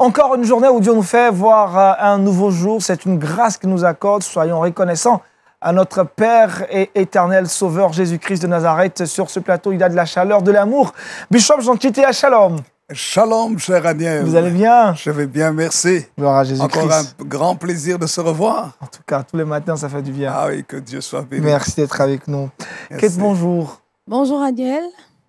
Encore une journée où Dieu nous fait voir un nouveau jour. C'est une grâce qu'il nous accorde. Soyons reconnaissants à notre Père et éternel Sauveur Jésus-Christ de Nazareth. Sur ce plateau, il a de la chaleur, de l'amour. Bishop Jean Titea, shalom. Shalom, cher Aniel. Vous allez bien? Je vais bien, merci. Gloire à Jésus-Christ. Encore un grand plaisir de se revoir. En tout cas, tous les matins, ça fait du bien. Ah oui, que Dieu soit béni. Merci d'être avec nous. Kate, bonjour. Bonjour Aniel.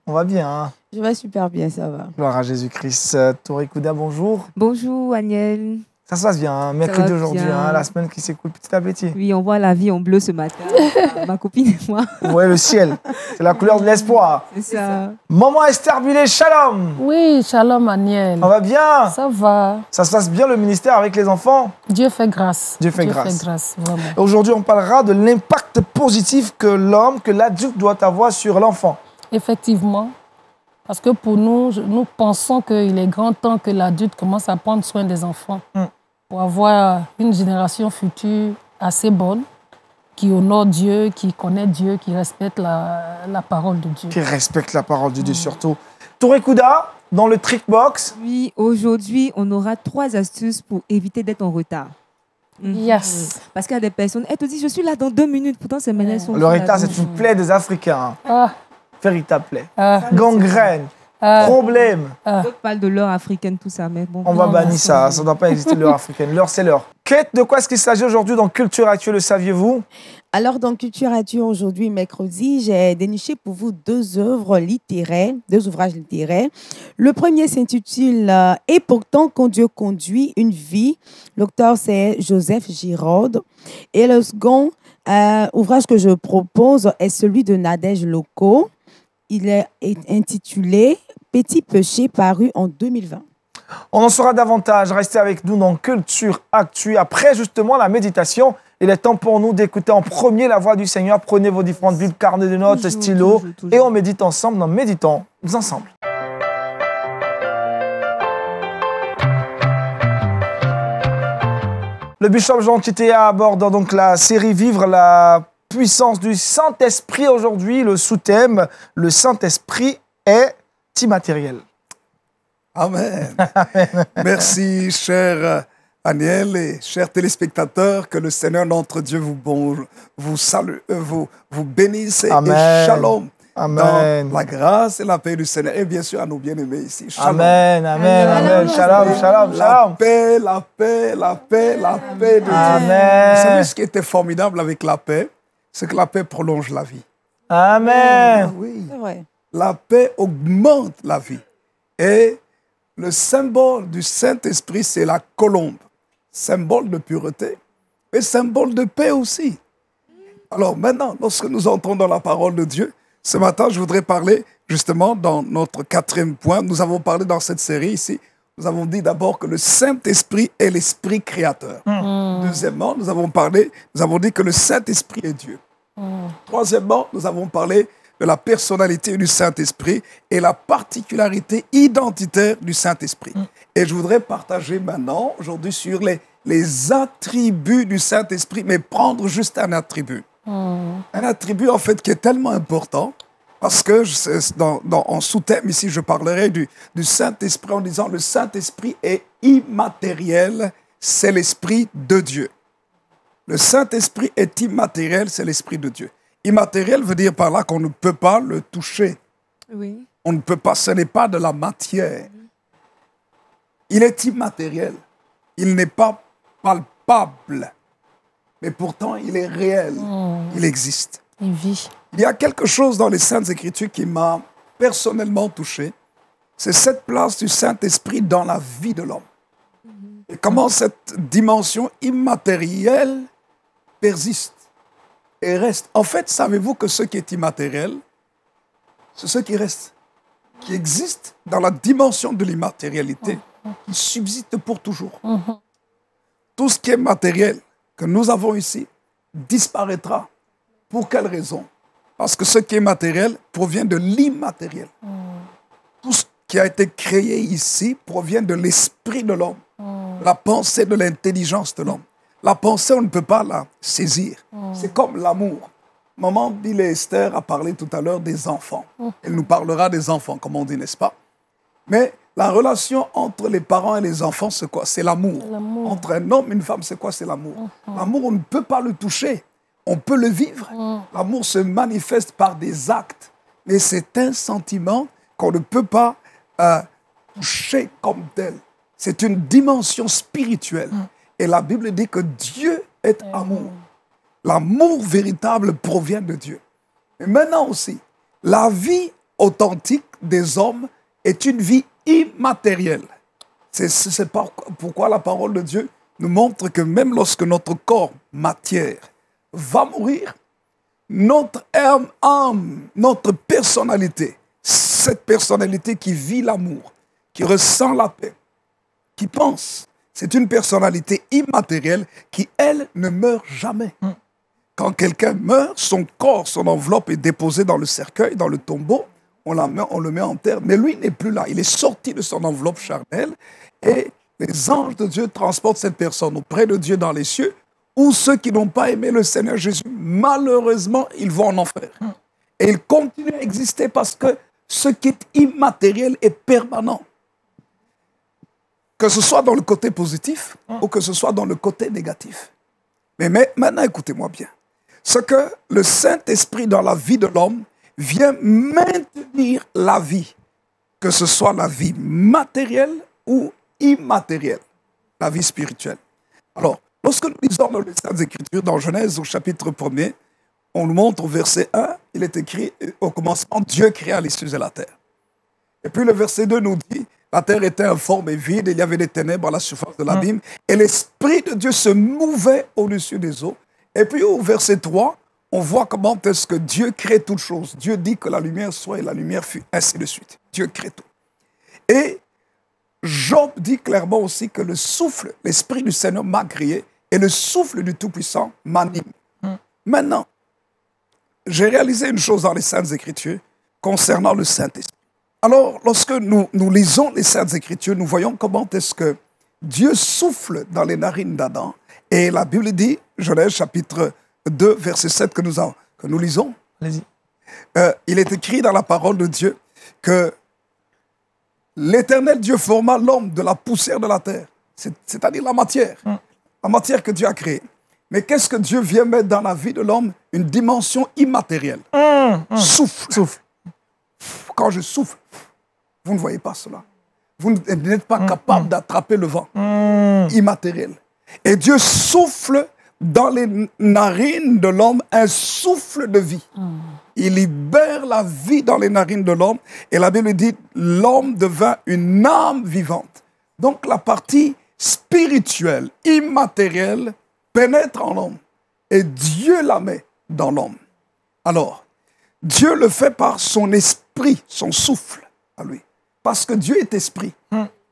On va bien, hein? Je vais super bien, ça va. Gloire à Jésus-Christ. Tori Kouda, bonjour. Bonjour Aniel. Ça se passe bien, hein? Mercredi aujourd'hui, hein? La semaine qui s'écoule petit à petit. Oui, on voit la vie en bleu ce matin. Ma copine et moi. Vous voyez le ciel, c'est la couleur de l'espoir. C'est ça. Maman Esther Billet, shalom. Oui, shalom Aniel. On va bien? Ça va. Ça se passe bien le ministère avec les enfants? Dieu fait grâce. Dieu fait grâce, vraiment. Aujourd'hui, on parlera de l'impact positif que l'homme, que l'adulte doit avoir sur l'enfant. Effectivement. Parce que pour nous, nous pensons qu'il est grand temps que l'adulte commence à prendre soin des enfants pour avoir une génération future assez bonne, qui honore Dieu, qui connaît Dieu, qui respecte la parole de Dieu. Qui respecte la parole de Dieu surtout. Touré Kouda, dans le trick box. Oui, aujourd'hui, on aura 3 astuces pour éviter d'être en retard. Yes. Parce qu'il y a des personnes, elles te disent, je suis là dans 2 minutes, pourtant ces manèges sont... Le retard, c'est une plaie des Africains. Ah. Véritable plaie. Ah. Gangrène. Problème. D'autres parlent de l'heure africaine, tout ça, mais bon. On va bannir ça, ça ne doit pas exister l'heure africaine. L'heure, c'est l'heure. Kate, de quoi est-ce qu'il s'agit aujourd'hui dans Culture Actuelle, le saviez-vous? Alors, dans Culture Actuelle, aujourd'hui, mercredi, j'ai déniché pour vous 2 œuvres littéraires, 2 ouvrages littéraires. Le premier s'intitule « Et pourtant, quand Dieu conduit une vie ». L'auteur, c'est Joseph Giraud. Et le second ouvrage que je propose est celui de Nadège Loco. Il est intitulé « Petit péché » paru en 2020. On en saura davantage. Restez avec nous dans Culture Actu. Après justement la méditation, il est temps pour nous d'écouter en premier la voix du Seigneur. Prenez vos différentes Bibles, carnets de notes, stylos, et on médite ensemble dans Méditons ensemble. Le bishop Jean Titea aborde donc la série Vivre la puissance du Saint-Esprit aujourd'hui. Le sous-thème, le Saint-Esprit est immatériel. Amen. Merci, cher Aniel et chers téléspectateurs, que le Seigneur notre Dieu vous salue, vous bénisse et shalom. Amen. Dans la grâce et la paix du Seigneur. Et bien sûr, à nos bien-aimés ici. Shalom. Amen, amen, amen. Shalom, shalom, shalom. La paix, la paix, la paix, la paix de Dieu. Amen. Vous savez ce qui était formidable avec la paix? C'est que la paix prolonge la vie. Amen. Oui. C'est vrai. La paix augmente la vie. Et le symbole du Saint-Esprit, c'est la colombe. Symbole de pureté, mais symbole de paix aussi. Alors maintenant, lorsque nous entrons dans la parole de Dieu, ce matin, je voudrais parler justement dans notre 4e point. Nous avons parlé dans cette série ici, nous avons dit d'abord que le Saint-Esprit est l'Esprit créateur. Deuxièmement, nous avons dit que le Saint-Esprit est Dieu. Troisièmement, nous avons parlé de la personnalité du Saint-Esprit et la particularité identitaire du Saint-Esprit. Et je voudrais partager maintenant, aujourd'hui, sur les attributs du Saint-Esprit, mais prendre juste un attribut. Un attribut, en fait, qui est tellement important, parce que en sous-thème ici, je parlerai du Saint-Esprit en disant le Saint-Esprit est immatériel, c'est l'Esprit de Dieu. Le Saint-Esprit est immatériel, c'est l'Esprit de Dieu. Immatériel veut dire par là qu'on ne peut pas le toucher. Oui. On ne peut pas, ce n'est pas de la matière. Il est immatériel. Il n'est pas palpable. Mais pourtant, il est réel. Il existe. Il vit. Il y a quelque chose dans les Saintes Écritures qui m'a personnellement touché. C'est cette place du Saint-Esprit dans la vie de l'homme. Et comment cette dimension immatérielle persiste et reste. En fait, savez-vous que ce qui est immatériel, c'est ce qui reste, qui existe dans la dimension de l'immatérialité, qui subsiste pour toujours. Tout ce qui est matériel que nous avons ici disparaîtra. Pour quelle raison? Parce que ce qui est matériel provient de l'immatériel. Tout ce qui a été créé ici provient de l'esprit de l'homme, la pensée de l'intelligence de l'homme. La pensée, on ne peut pas la saisir. C'est comme l'amour. Maman Bill et Esther a parlé tout à l'heure des enfants. Elle nous parlera des enfants, comme on dit, n'est-ce pas? Mais La relation entre les parents et les enfants, c'est quoi? C'est l'amour. L'amour. Entre un homme et une femme, c'est quoi? C'est l'amour. L'amour, on ne peut pas le toucher. On peut le vivre. L'amour se manifeste par des actes. Mais c'est un sentiment qu'on ne peut pas toucher comme tel. C'est une dimension spirituelle. Et la Bible dit que Dieu est amour. L'amour véritable provient de Dieu. Mais maintenant aussi, la vie authentique des hommes est une vie immatérielle. C'est pourquoi la parole de Dieu nous montre que même lorsque notre corps matière va mourir, notre âme, notre personnalité, cette personnalité qui vit l'amour, qui ressent la paix, qui pense, c'est une personnalité immatérielle qui, elle, ne meurt jamais. Quand quelqu'un meurt, son corps, son enveloppe est déposée dans le cercueil, dans le tombeau, on le met en terre, mais lui n'est plus là. Il est sorti de son enveloppe charnelle et les anges de Dieu transportent cette personne auprès de Dieu dans les cieux, où ceux qui n'ont pas aimé le Seigneur Jésus, malheureusement, ils vont en enfer. Et ils continuent à exister parce que ce qui est immatériel est permanent. Que ce soit dans le côté positif ou que ce soit dans le côté négatif. Mais maintenant, écoutez-moi bien. Ce que le Saint-Esprit dans la vie de l'homme vient maintenir la vie, que ce soit la vie matérielle ou immatérielle, la vie spirituelle. Alors, lorsque nous lisons dans les Saintes Écritures, dans Genèse au chapitre 1er, on nous montre au verset 1, il est écrit au commencement, Dieu créa les cieux et la terre. Et puis le verset 2 nous dit, la terre était informe et vide, il y avait des ténèbres à la surface de l'abîme, et l'Esprit de Dieu se mouvait au-dessus des eaux. Et puis au verset 3, on voit comment est-ce que Dieu crée toutes choses. Dieu dit que la lumière soit et la lumière fut, ainsi de suite. Dieu crée tout. Et Job dit clairement aussi que le souffle, l'Esprit du Seigneur m'a créé, et le souffle du Tout-Puissant m'anime. Maintenant, j'ai réalisé une chose dans les Saintes Écritures concernant le Saint-Esprit. Alors, lorsque nous lisons les Saintes Écritures, nous voyons comment est-ce que Dieu souffle dans les narines d'Adam. Et la Bible dit, Genèse chapitre 2, verset 7 que nous lisons. Allez-y. Il est écrit dans la parole de Dieu que l'Éternel Dieu forma l'homme de la poussière de la terre, c'est-à-dire la matière que Dieu a créée. Mais qu'est-ce que Dieu vient mettre dans la vie de l'homme? Une dimension immatérielle. Souffle. Quand je souffle, vous ne voyez pas cela. Vous n'êtes pas capable d'attraper le vent. Immatériel. Et Dieu souffle dans les narines de l'homme un souffle de vie. Il libère la vie dans les narines de l'homme. Et la Bible dit, l'homme devint une âme vivante. Donc la partie spirituelle, immatérielle, pénètre en l'homme. Et Dieu la met dans l'homme. Alors, Dieu le fait par son esprit, son souffle à lui. Parce que Dieu est esprit.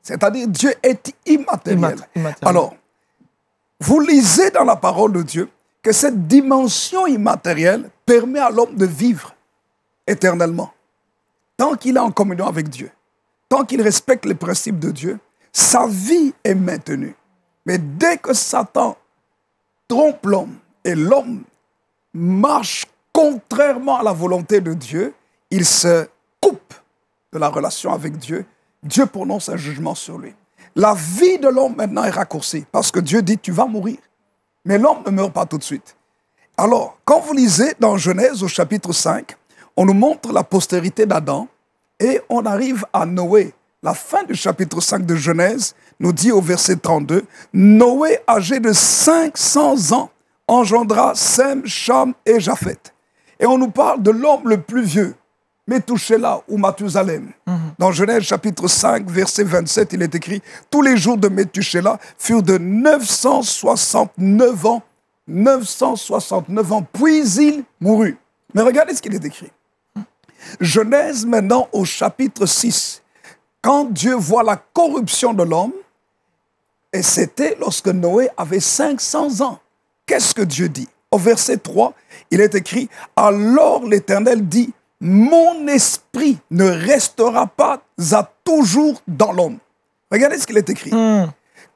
C'est-à-dire Dieu est immatériel. Alors, vous lisez dans la parole de Dieu que cette dimension immatérielle permet à l'homme de vivre éternellement. Tant qu'il est en communion avec Dieu, tant qu'il respecte les principes de Dieu, sa vie est maintenue. Mais dès que Satan trompe l'homme et l'homme marche contrairement à la volonté de Dieu, il se coupe de la relation avec Dieu. Dieu prononce un jugement sur lui. La vie de l'homme maintenant est raccourcie parce que Dieu dit tu vas mourir. Mais l'homme ne meurt pas tout de suite. Alors, quand vous lisez dans Genèse au chapitre 5, on nous montre la postérité d'Adam et on arrive à Noé. La fin du chapitre 5 de Genèse nous dit au verset 32, Noé, âgé de 500 ans, engendra Sem, Cham et Japheth. Et on nous parle de l'homme le plus vieux, Métouchéla ou Mathusalem. Dans Genèse chapitre 5, verset 27, il est écrit « Tous les jours de Métouchéla furent de 969 ans. 969 ans, puis il mourut. » Mais regardez ce qu'il est écrit. Genèse maintenant au chapitre 6. Quand Dieu voit la corruption de l'homme, et c'était lorsque Noé avait 500 ans. Qu'est-ce que Dieu dit? Au verset 3, il est écrit « Alors l'Éternel dit, mon esprit ne restera pas à toujours dans l'homme. » Regardez ce qu'il est écrit.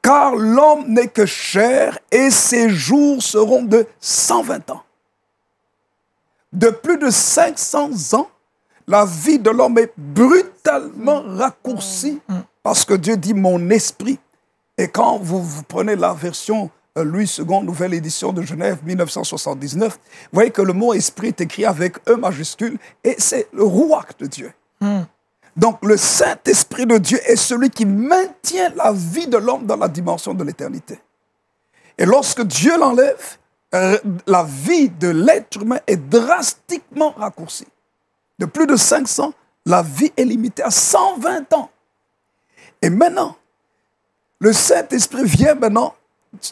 Car l'homme n'est que chair et ses jours seront de 120 ans. De plus de 500 ans, la vie de l'homme est brutalement raccourcie Parce que Dieu dit mon esprit. Et quand vous prenez la version Louis II, nouvelle édition de Genève, 1979, vous voyez que le mot esprit est écrit avec E majuscule et c'est le Ruach de Dieu. Donc le Saint-Esprit de Dieu est celui qui maintient la vie de l'homme dans la dimension de l'éternité. Et lorsque Dieu l'enlève, la vie de l'être humain est drastiquement raccourcie. De plus de 500, la vie est limitée à 120 ans. Et maintenant, le Saint-Esprit vient maintenant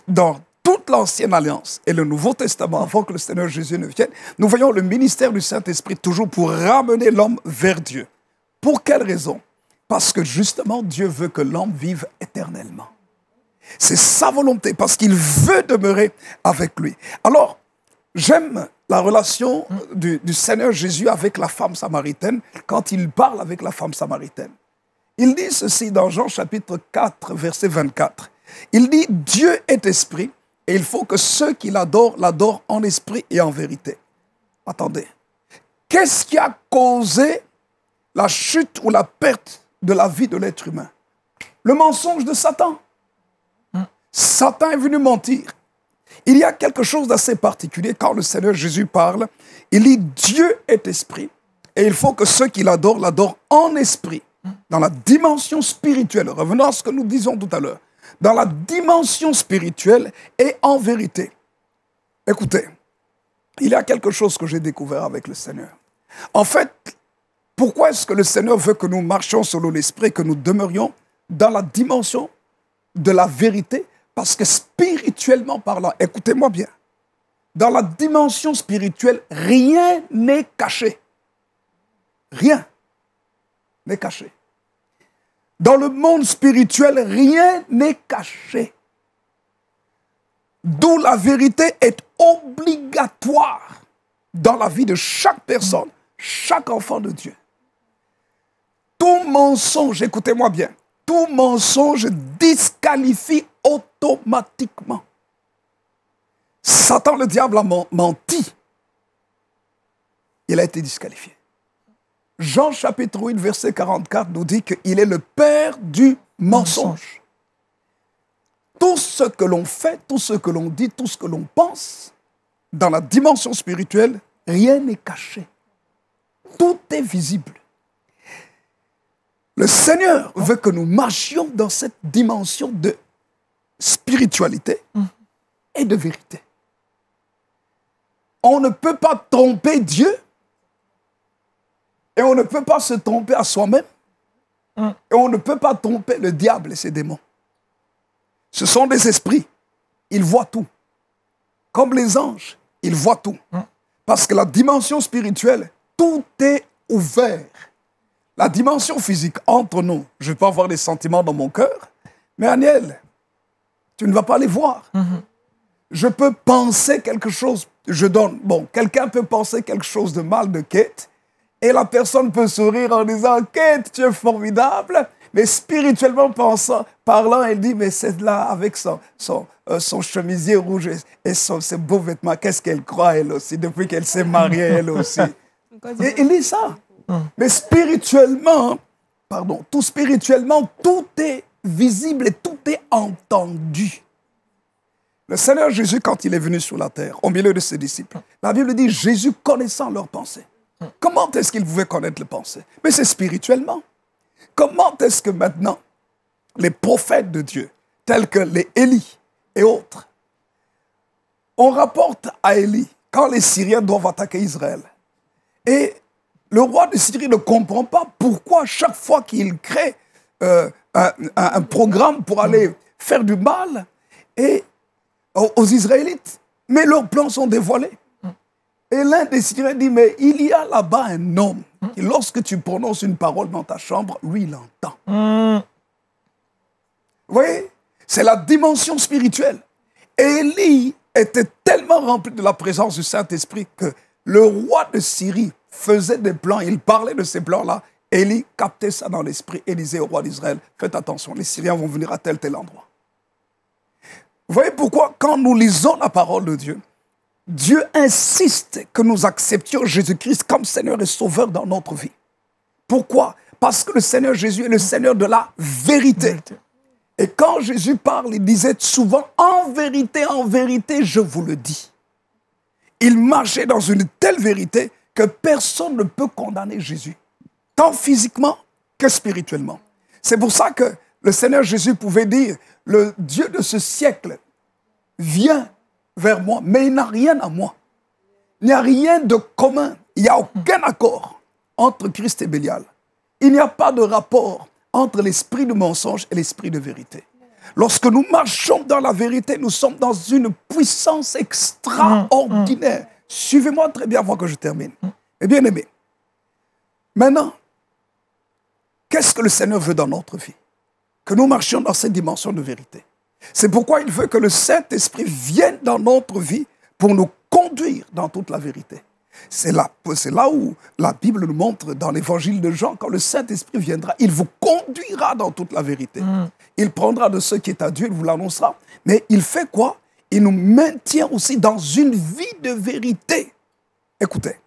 dans toute l'Ancienne Alliance et le Nouveau Testament, avant que le Seigneur Jésus ne vienne. Nous voyons le ministère du Saint-Esprit toujours pour ramener l'homme vers Dieu. Pour quelle raison? Parce que justement, Dieu veut que l'homme vive éternellement. C'est sa volonté, parce qu'il veut demeurer avec lui. Alors, j'aime la relation du Seigneur Jésus avec la femme samaritaine quand il parle avec la femme samaritaine. Il dit ceci dans Jean chapitre 4, verset 24. Il dit « Dieu est esprit et il faut que ceux qui l'adorent, l'adorent en esprit et en vérité. » Attendez. Qu'est-ce qui a causé la chute ou la perte de la vie de l'être humain? Le mensonge de Satan. Satan est venu mentir. Il y a quelque chose d'assez particulier quand le Seigneur Jésus parle. Il dit « Dieu est esprit et il faut que ceux qui l'adorent, l'adorent en esprit. » Dans la dimension spirituelle, revenons à ce que nous disions tout à l'heure, dans la dimension spirituelle et en vérité. Écoutez, il y a quelque chose que j'ai découvert avec le Seigneur. En fait, pourquoi est-ce que le Seigneur veut que nous marchions selon l'esprit, que nous demeurions dans la dimension de la vérité? Parce que spirituellement parlant, écoutez-moi bien, dans la dimension spirituelle, rien n'est caché. Rien n'est caché. Dans le monde spirituel, rien n'est caché. D'où la vérité est obligatoire dans la vie de chaque personne, chaque enfant de Dieu. Tout mensonge, écoutez-moi bien, tout mensonge disqualifie automatiquement. Satan, le diable, a menti. Il a été disqualifié. Jean chapitre 8, verset 44 nous dit qu'il est le père du mensonge. Tout ce que l'on fait, tout ce que l'on dit, tout ce que l'on pense, dans la dimension spirituelle, rien n'est caché. Tout est visible. Le Seigneur veut que nous marchions dans cette dimension de spiritualité et de vérité. On ne peut pas tromper Dieu. Et on ne peut pas se tromper à soi-même. Et on ne peut pas tromper le diable et ses démons. Ce sont des esprits. Ils voient tout. Comme les anges, ils voient tout. Parce que la dimension spirituelle, tout est ouvert. La dimension physique, entre nous, je peux avoir des sentiments dans mon cœur, mais Aniel, tu ne vas pas les voir. Je peux penser quelque chose, quelqu'un peut penser quelque chose de mal de Kate, et la personne peut sourire en disant « Kate, tu es formidable », mais spirituellement parlant, elle dit « Mais c'est là, avec son chemisier rouge et ses beaux vêtements, qu'est-ce qu'elle croit elle aussi, depuis qu'elle s'est mariée elle aussi ?» Et il dit ça. Mais spirituellement, tout est visible et tout est entendu. Le Seigneur Jésus, quand il est venu sur la terre, au milieu de ses disciples, la Bible dit « Jésus connaissant leurs pensées ». Comment est-ce qu'il pouvait connaître les pensées? Mais c'est spirituellement. Comment est-ce que maintenant, les prophètes de Dieu, tels que les Élie et autres, on rapporte à Élie, quand les Syriens doivent attaquer Israël, et le roi de Syrie ne comprend pas pourquoi chaque fois qu'il crée un programme pour aller faire du mal aux Israélites, mais leurs plans sont dévoilés. Et l'un des Syriens dit, mais il y a là-bas un homme qui, lorsque tu prononces une parole dans ta chambre, lui, il entend. Vous voyez? C'est la dimension spirituelle. Élie était tellement rempli de la présence du Saint-Esprit que le roi de Syrie faisait des plans, il parlait de ces plans-là. Élie captait ça dans l'esprit et disait au roi d'Israël, faites attention, les Syriens vont venir à tel endroit. Vous voyez pourquoi, quand nous lisons la parole de Dieu, Dieu insiste que nous acceptions Jésus-Christ comme Seigneur et Sauveur dans notre vie. Pourquoi? Parce que le Seigneur Jésus est le Seigneur de la vérité. Et quand Jésus parle, il disait souvent, en vérité, je vous le dis. Il marchait dans une telle vérité que personne ne peut condamner Jésus, tant physiquement que spirituellement. C'est pour ça que le Seigneur Jésus pouvait dire, le Dieu de ce siècle vient vers moi, mais il n'a rien à moi. Il n'y a rien de commun, il n'y a aucun accord entre Christ et Bélial. Il n'y a pas de rapport entre l'esprit de mensonge et l'esprit de vérité. Lorsque nous marchons dans la vérité, nous sommes dans une puissance extraordinaire. Suivez-moi très bien avant que je termine. Et bien aimé, maintenant, qu'est-ce que le Seigneur veut dans notre vie? Que nous marchions dans cette dimension de vérité. C'est pourquoi il veut que le Saint-Esprit vienne dans notre vie pour nous conduire dans toute la vérité. C'est là où la Bible nous montre dans l'évangile de Jean, quand le Saint-Esprit viendra, il vous conduira dans toute la vérité. Il prendra de ce qui est à Dieu, il vous l'annoncera. Mais il fait quoi? Il nous maintient aussi dans une vie de vérité. Écoutez,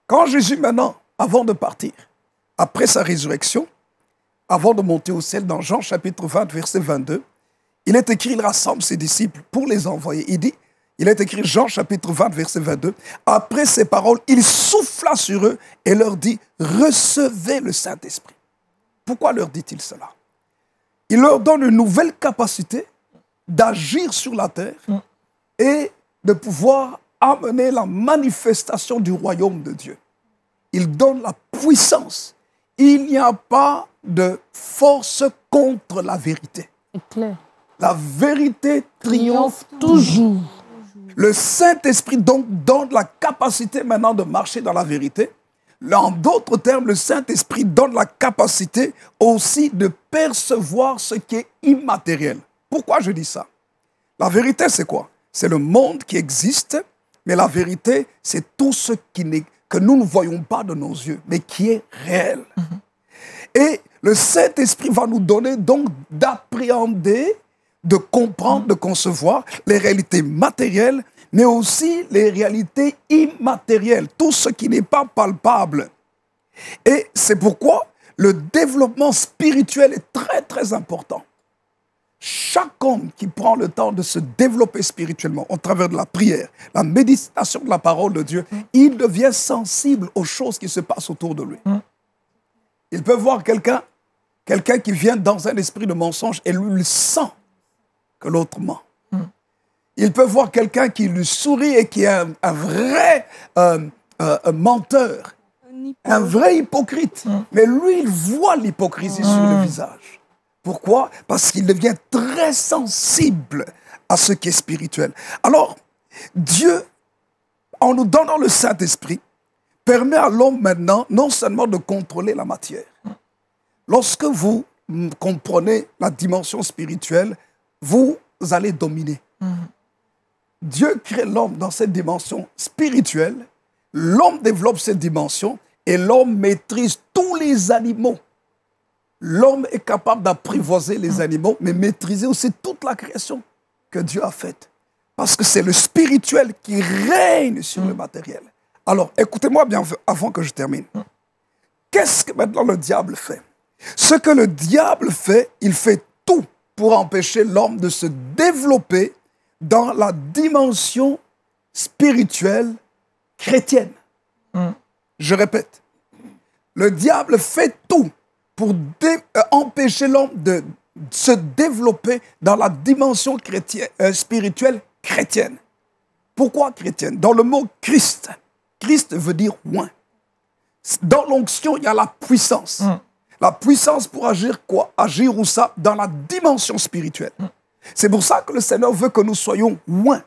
quand Jésus maintenant, avant de partir, après sa résurrection, avant de monter au ciel, dans Jean chapitre 20, verset 22, il est écrit, il rassemble ses disciples pour les envoyer. Il est écrit, Jean chapitre 20, verset 22, après ces paroles, il souffla sur eux et leur dit, recevez le Saint-Esprit. Pourquoi leur dit-il cela? Il leur donne une nouvelle capacité d'agir sur la terre et de pouvoir amener la manifestation du royaume de Dieu. Il donne la puissance. Il n'y a pas de force contre la vérité. C'est clair. La vérité triomphe toujours. Le Saint-Esprit donc donne la capacité maintenant de marcher dans la vérité. En d'autres termes, le Saint-Esprit donne la capacité aussi de percevoir ce qui est immatériel. Pourquoi je dis ça? La vérité, c'est quoi? C'est le monde qui existe, mais la vérité, c'est tout ce que nous ne voyons pas de nos yeux, mais qui est réel. Et le Saint-Esprit va nous donner donc d'appréhender, de comprendre, de concevoir les réalités matérielles, mais aussi les réalités immatérielles, tout ce qui n'est pas palpable. Et c'est pourquoi le développement spirituel est très, très important. Chaque homme qui prend le temps de se développer spirituellement au travers de la prière, la méditation de la parole de Dieu, il devient sensible aux choses qui se passent autour de lui. Il peut voir quelqu'un qui vient dans un esprit de mensonge et lui, il sent que l'autre ment. Il peut voir quelqu'un qui lui sourit et qui est un vrai menteur, un vrai hypocrite. Mais lui, il voit l'hypocrisie sur le visage. Pourquoi? Parce qu'il devient très sensible à ce qui est spirituel. Alors, Dieu, en nous donnant le Saint-Esprit, permet à l'homme maintenant non seulement de contrôler la matière. Lorsque vous comprenez la dimension spirituelle, vous allez dominer. Dieu crée l'homme dans cette dimension spirituelle, l'homme développe cette dimension et l'homme maîtrise tous les animaux. L'homme est capable d'apprivoiser les animaux, mais maîtriser aussi toute la création que Dieu a faite. Parce que c'est le spirituel qui règne sur le matériel. Alors, écoutez-moi bien avant que je termine. Qu'est-ce que maintenant le diable fait? Ce que le diable fait, il fait tout pour empêcher l'homme de se développer dans la dimension spirituelle chrétienne. Je répète, le diable fait tout pour empêcher l'homme de se développer dans la dimension spirituelle chrétienne. Pourquoi chrétienne? Dans le mot Christ, Christ veut dire oint. Dans l'onction, il y a la puissance. La puissance pour agir quoi? Agir où ça? Dans la dimension spirituelle. C'est pour ça que le Seigneur veut que nous soyons oints.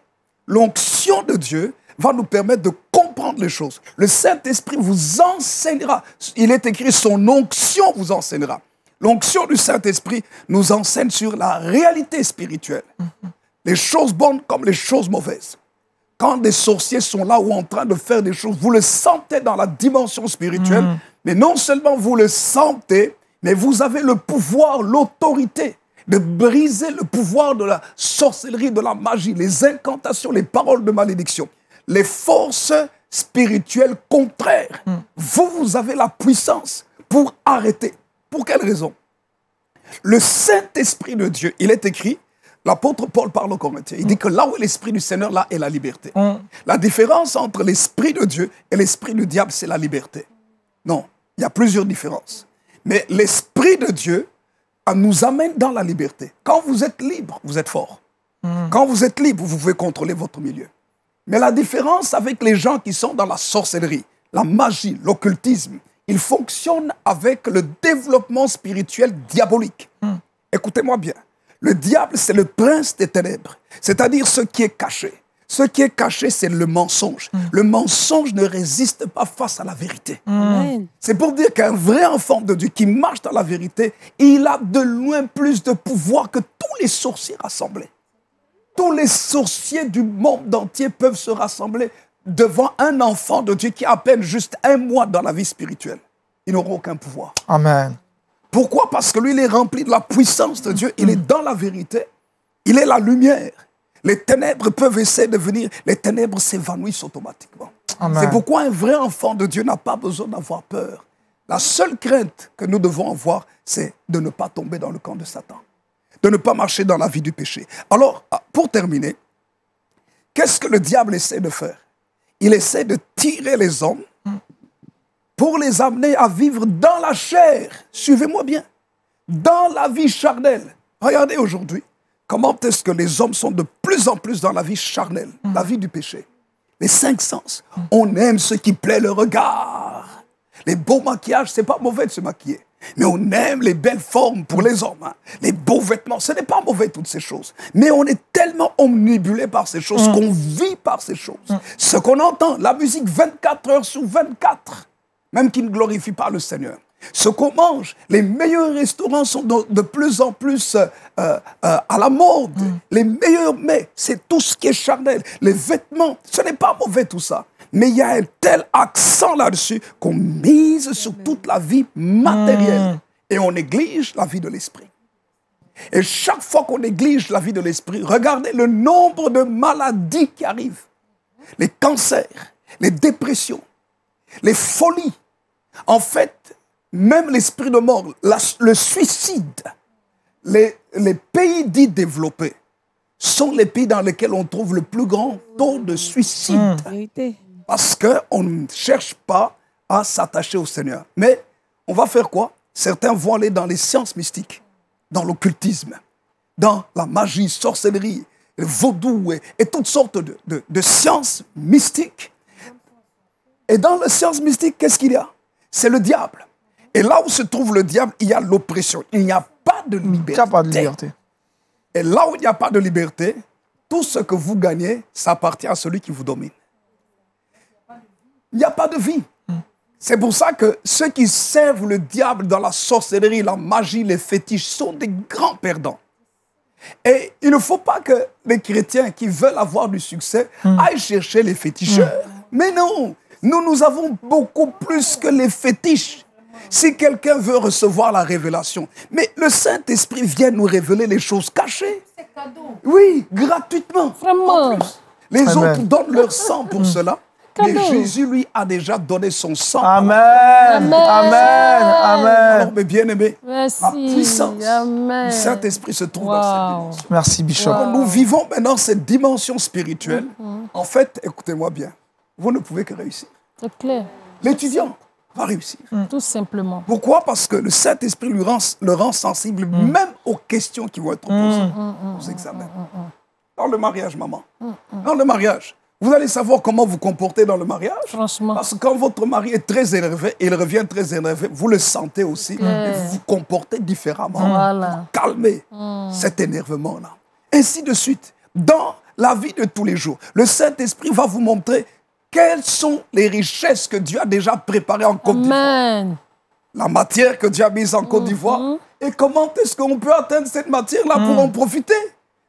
L'onction de Dieu va nous permettre de comprendre les choses. Le Saint-Esprit vous enseignera. Il est écrit, son onction vous enseignera. L'onction du Saint-Esprit nous enseigne sur la réalité spirituelle. Les choses bonnes comme les choses mauvaises. Quand des sorciers sont là ou en train de faire des choses, vous le sentez dans la dimension spirituelle. Mais non seulement vous le sentez, mais vous avez le pouvoir, l'autorité de briser le pouvoir de la sorcellerie, de la magie, les incantations, les paroles de malédiction. Les forces spirituel contraire. Vous avez la puissance pour arrêter. Pour quelle raison? Le Saint-Esprit de Dieu, il est écrit, l'apôtre Paul parle aux Corinthiens, il dit que là où est l'Esprit du Seigneur, là est la liberté. La différence entre l'Esprit de Dieu et l'Esprit du diable, c'est la liberté. Non, il y a plusieurs différences. Mais l'Esprit de Dieu nous amène dans la liberté. Quand vous êtes libre, vous êtes fort. Quand vous êtes libre, vous pouvez contrôler votre milieu. Mais la différence avec les gens qui sont dans la sorcellerie, la magie, l'occultisme, ils fonctionnent avec le développement spirituel diabolique. Écoutez-moi bien. Le diable, c'est le prince des ténèbres, c'est-à-dire ce qui est caché. Ce qui est caché, c'est le mensonge. Le mensonge ne résiste pas face à la vérité. C'est pour dire qu'un vrai enfant de Dieu qui marche dans la vérité, il a de loin plus de pouvoir que tous les sorciers rassemblés. Tous les sorciers du monde entier peuvent se rassembler devant un enfant de Dieu qui a à peine juste 1 mois dans la vie spirituelle. Ils n'auront aucun pouvoir. Amen. Pourquoi? Parce que lui, il est rempli de la puissance de Dieu. Il est dans la vérité. Il est la lumière. Les ténèbres peuvent essayer de venir. Les ténèbres s'évanouissent automatiquement. C'est pourquoi un vrai enfant de Dieu n'a pas besoin d'avoir peur. La seule crainte que nous devons avoir, c'est de ne pas tomber dans le camp de Satan. De ne pas marcher dans la vie du péché. Alors, pour terminer, qu'est-ce que le diable essaie de faire? Il essaie de tirer les hommes pour les amener à vivre dans la chair. Suivez-moi bien. Dans la vie charnelle. Regardez aujourd'hui, comment est-ce que les hommes sont de plus en plus dans la vie charnelle, la vie du péché. Les 5 sens. On aime ce qui plaît le regard. Les beaux maquillages, c'est pas mauvais de se maquiller. Mais on aime les belles formes pour les hommes. Les beaux vêtements, ce n'est pas mauvais toutes ces choses. Mais on est tellement omnibulé par ces choses qu'on vit par ces choses. Ce qu'on entend, la musique 24 heures sur 24, même qui ne glorifie pas le Seigneur. Ce qu'on mange, les meilleurs restaurants sont de plus en plus à la mode. Les meilleurs mets, c'est tout ce qui est charnel. Les vêtements, ce n'est pas mauvais tout ça. Mais il y a un tel accent là-dessus qu'on mise sur toute la vie matérielle. Et on néglige la vie de l'esprit. Et chaque fois qu'on néglige la vie de l'esprit, regardez le nombre de maladies qui arrivent. Les cancers, les dépressions, les folies. En fait, même l'esprit de mort, le suicide, les pays dits développés sont les pays dans lesquels on trouve le plus grand taux de suicide. Parce qu'on ne cherche pas à s'attacher au Seigneur. Mais on va faire quoi? Certains vont aller dans les sciences mystiques, dans l'occultisme, dans la magie, sorcellerie, le vaudou et toutes sortes de sciences mystiques. Et dans les sciences mystiques, qu'est-ce qu'il y a? C'est le diable. Et là où se trouve le diable, il y a l'oppression. Il n'y a pas de liberté. Il n'y a pas de liberté. Et là où il n'y a pas de liberté, tout ce que vous gagnez, ça appartient à celui qui vous domine. Il n'y a pas de vie. C'est pour ça que ceux qui servent le diable dans la sorcellerie, la magie, les fétiches sont des grands perdants. Et il ne faut pas que les chrétiens qui veulent avoir du succès aillent chercher les féticheurs. Mais non, nous avons beaucoup plus que les fétiches. Si quelqu'un veut recevoir la révélation, mais le Saint-Esprit vient nous révéler les choses cachées. C'est cadeau. Oui, gratuitement. Vraiment. Les autres donnent leur sang pour cela. Mais Jésus, lui, a déjà donné son sang. Amen. Amen. Amen. Alors, mes bien-aimés, la puissance du Saint-Esprit se trouve dans cette dimension. Merci, Bishop. Nous vivons maintenant cette dimension spirituelle. En fait, écoutez-moi bien, vous ne pouvez que réussir. C'est clair. L'étudiant va réussir. Tout simplement. Pourquoi? Parce que le Saint-Esprit le rend sensible même aux questions qui vont être posées aux examens. Dans le mariage, maman. Dans le mariage. Vous allez savoir comment vous comporter dans le mariage. Franchement. Parce que quand votre mari est très énervé, et il revient très énervé, vous le sentez aussi. Et vous vous comportez différemment. Voilà. Pour calmer cet énervement-là. Ainsi de suite. Dans la vie de tous les jours, le Saint-Esprit va vous montrer quelles sont les richesses que Dieu a déjà préparées en Côte d'Ivoire. Amen. La matière que Dieu a mise en Côte d'Ivoire. Et comment est-ce qu'on peut atteindre cette matière-là pour en profiter?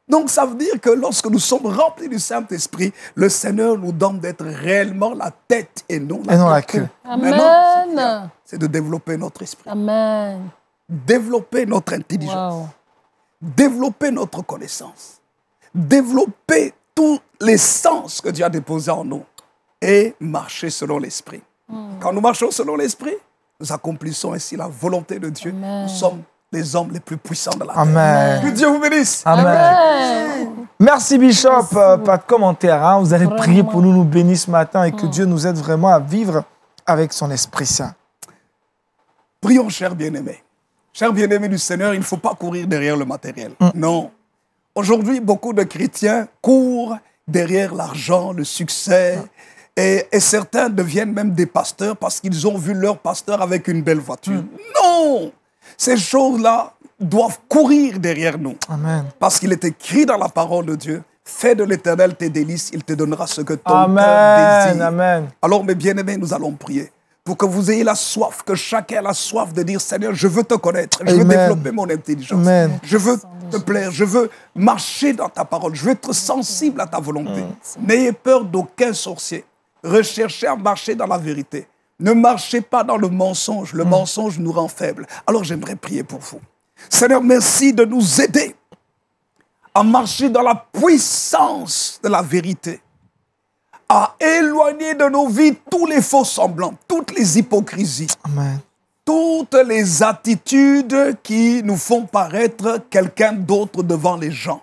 Donc, ça veut dire que lorsque nous sommes remplis du Saint-Esprit, le Seigneur nous donne d'être réellement la tête et non la queue. Amen. C'est de développer notre esprit. Amen. Développer notre intelligence. Wow. Développer notre connaissance. Développer tous les sens que Dieu a déposés en nous. et marcher selon l'Esprit. Quand nous marchons selon l'Esprit, nous accomplissons ainsi la volonté de Dieu. Amen. Nous sommes les hommes les plus puissants de la Amen. terre. Que Dieu vous bénisse. Amen. Merci Bishop. Pas de commentaire. Hein. Vous allez prier pour nous, nous bénir ce matin et que Dieu nous aide vraiment à vivre avec son Esprit Saint. Prions, chers bien-aimés. Chers bien-aimés du Seigneur, il ne faut pas courir derrière le matériel. Non. Aujourd'hui, beaucoup de chrétiens courent derrière l'argent, le succès. Et certains deviennent même des pasteurs parce qu'ils ont vu leur pasteur avec une belle voiture. Non! Ces choses-là doivent courir derrière nous. Amen. Parce qu'il est écrit dans la parole de Dieu, fais de l'Éternel tes délices, il te donnera ce que ton Amen. cœur désire. Amen. Alors, mes bien-aimés, nous allons prier pour que vous ayez la soif, que chacun ait la soif de dire, Seigneur, je veux te connaître, je veux Amen. développer mon intelligence, Amen. je veux te plaire, je veux marcher dans ta parole, je veux être sensible à ta volonté. N'ayez peur d'aucun sorcier. Recherchez à marcher dans la vérité. Ne marchez pas dans le mensonge. Le mensonge nous rend faibles. Alors j'aimerais prier pour vous. Seigneur, merci de nous aider à marcher dans la puissance de la vérité, à éloigner de nos vies tous les faux semblants, toutes les hypocrisies, Amen. toutes les attitudes qui nous font paraître quelqu'un d'autre devant les gens,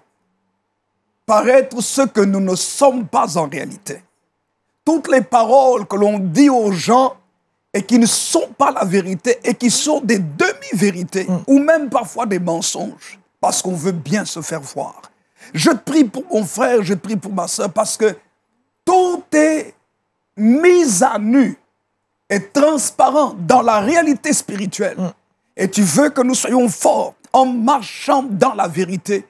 paraître ce que nous ne sommes pas en réalité. Toutes les paroles que l'on dit aux gens et qui ne sont pas la vérité et qui sont des demi-vérités ou même parfois des mensonges parce qu'on veut bien se faire voir. Je prie pour mon frère, je prie pour ma soeur parce que tout est mis à nu et transparent dans la réalité spirituelle. Et tu veux que nous soyons forts en marchant dans la vérité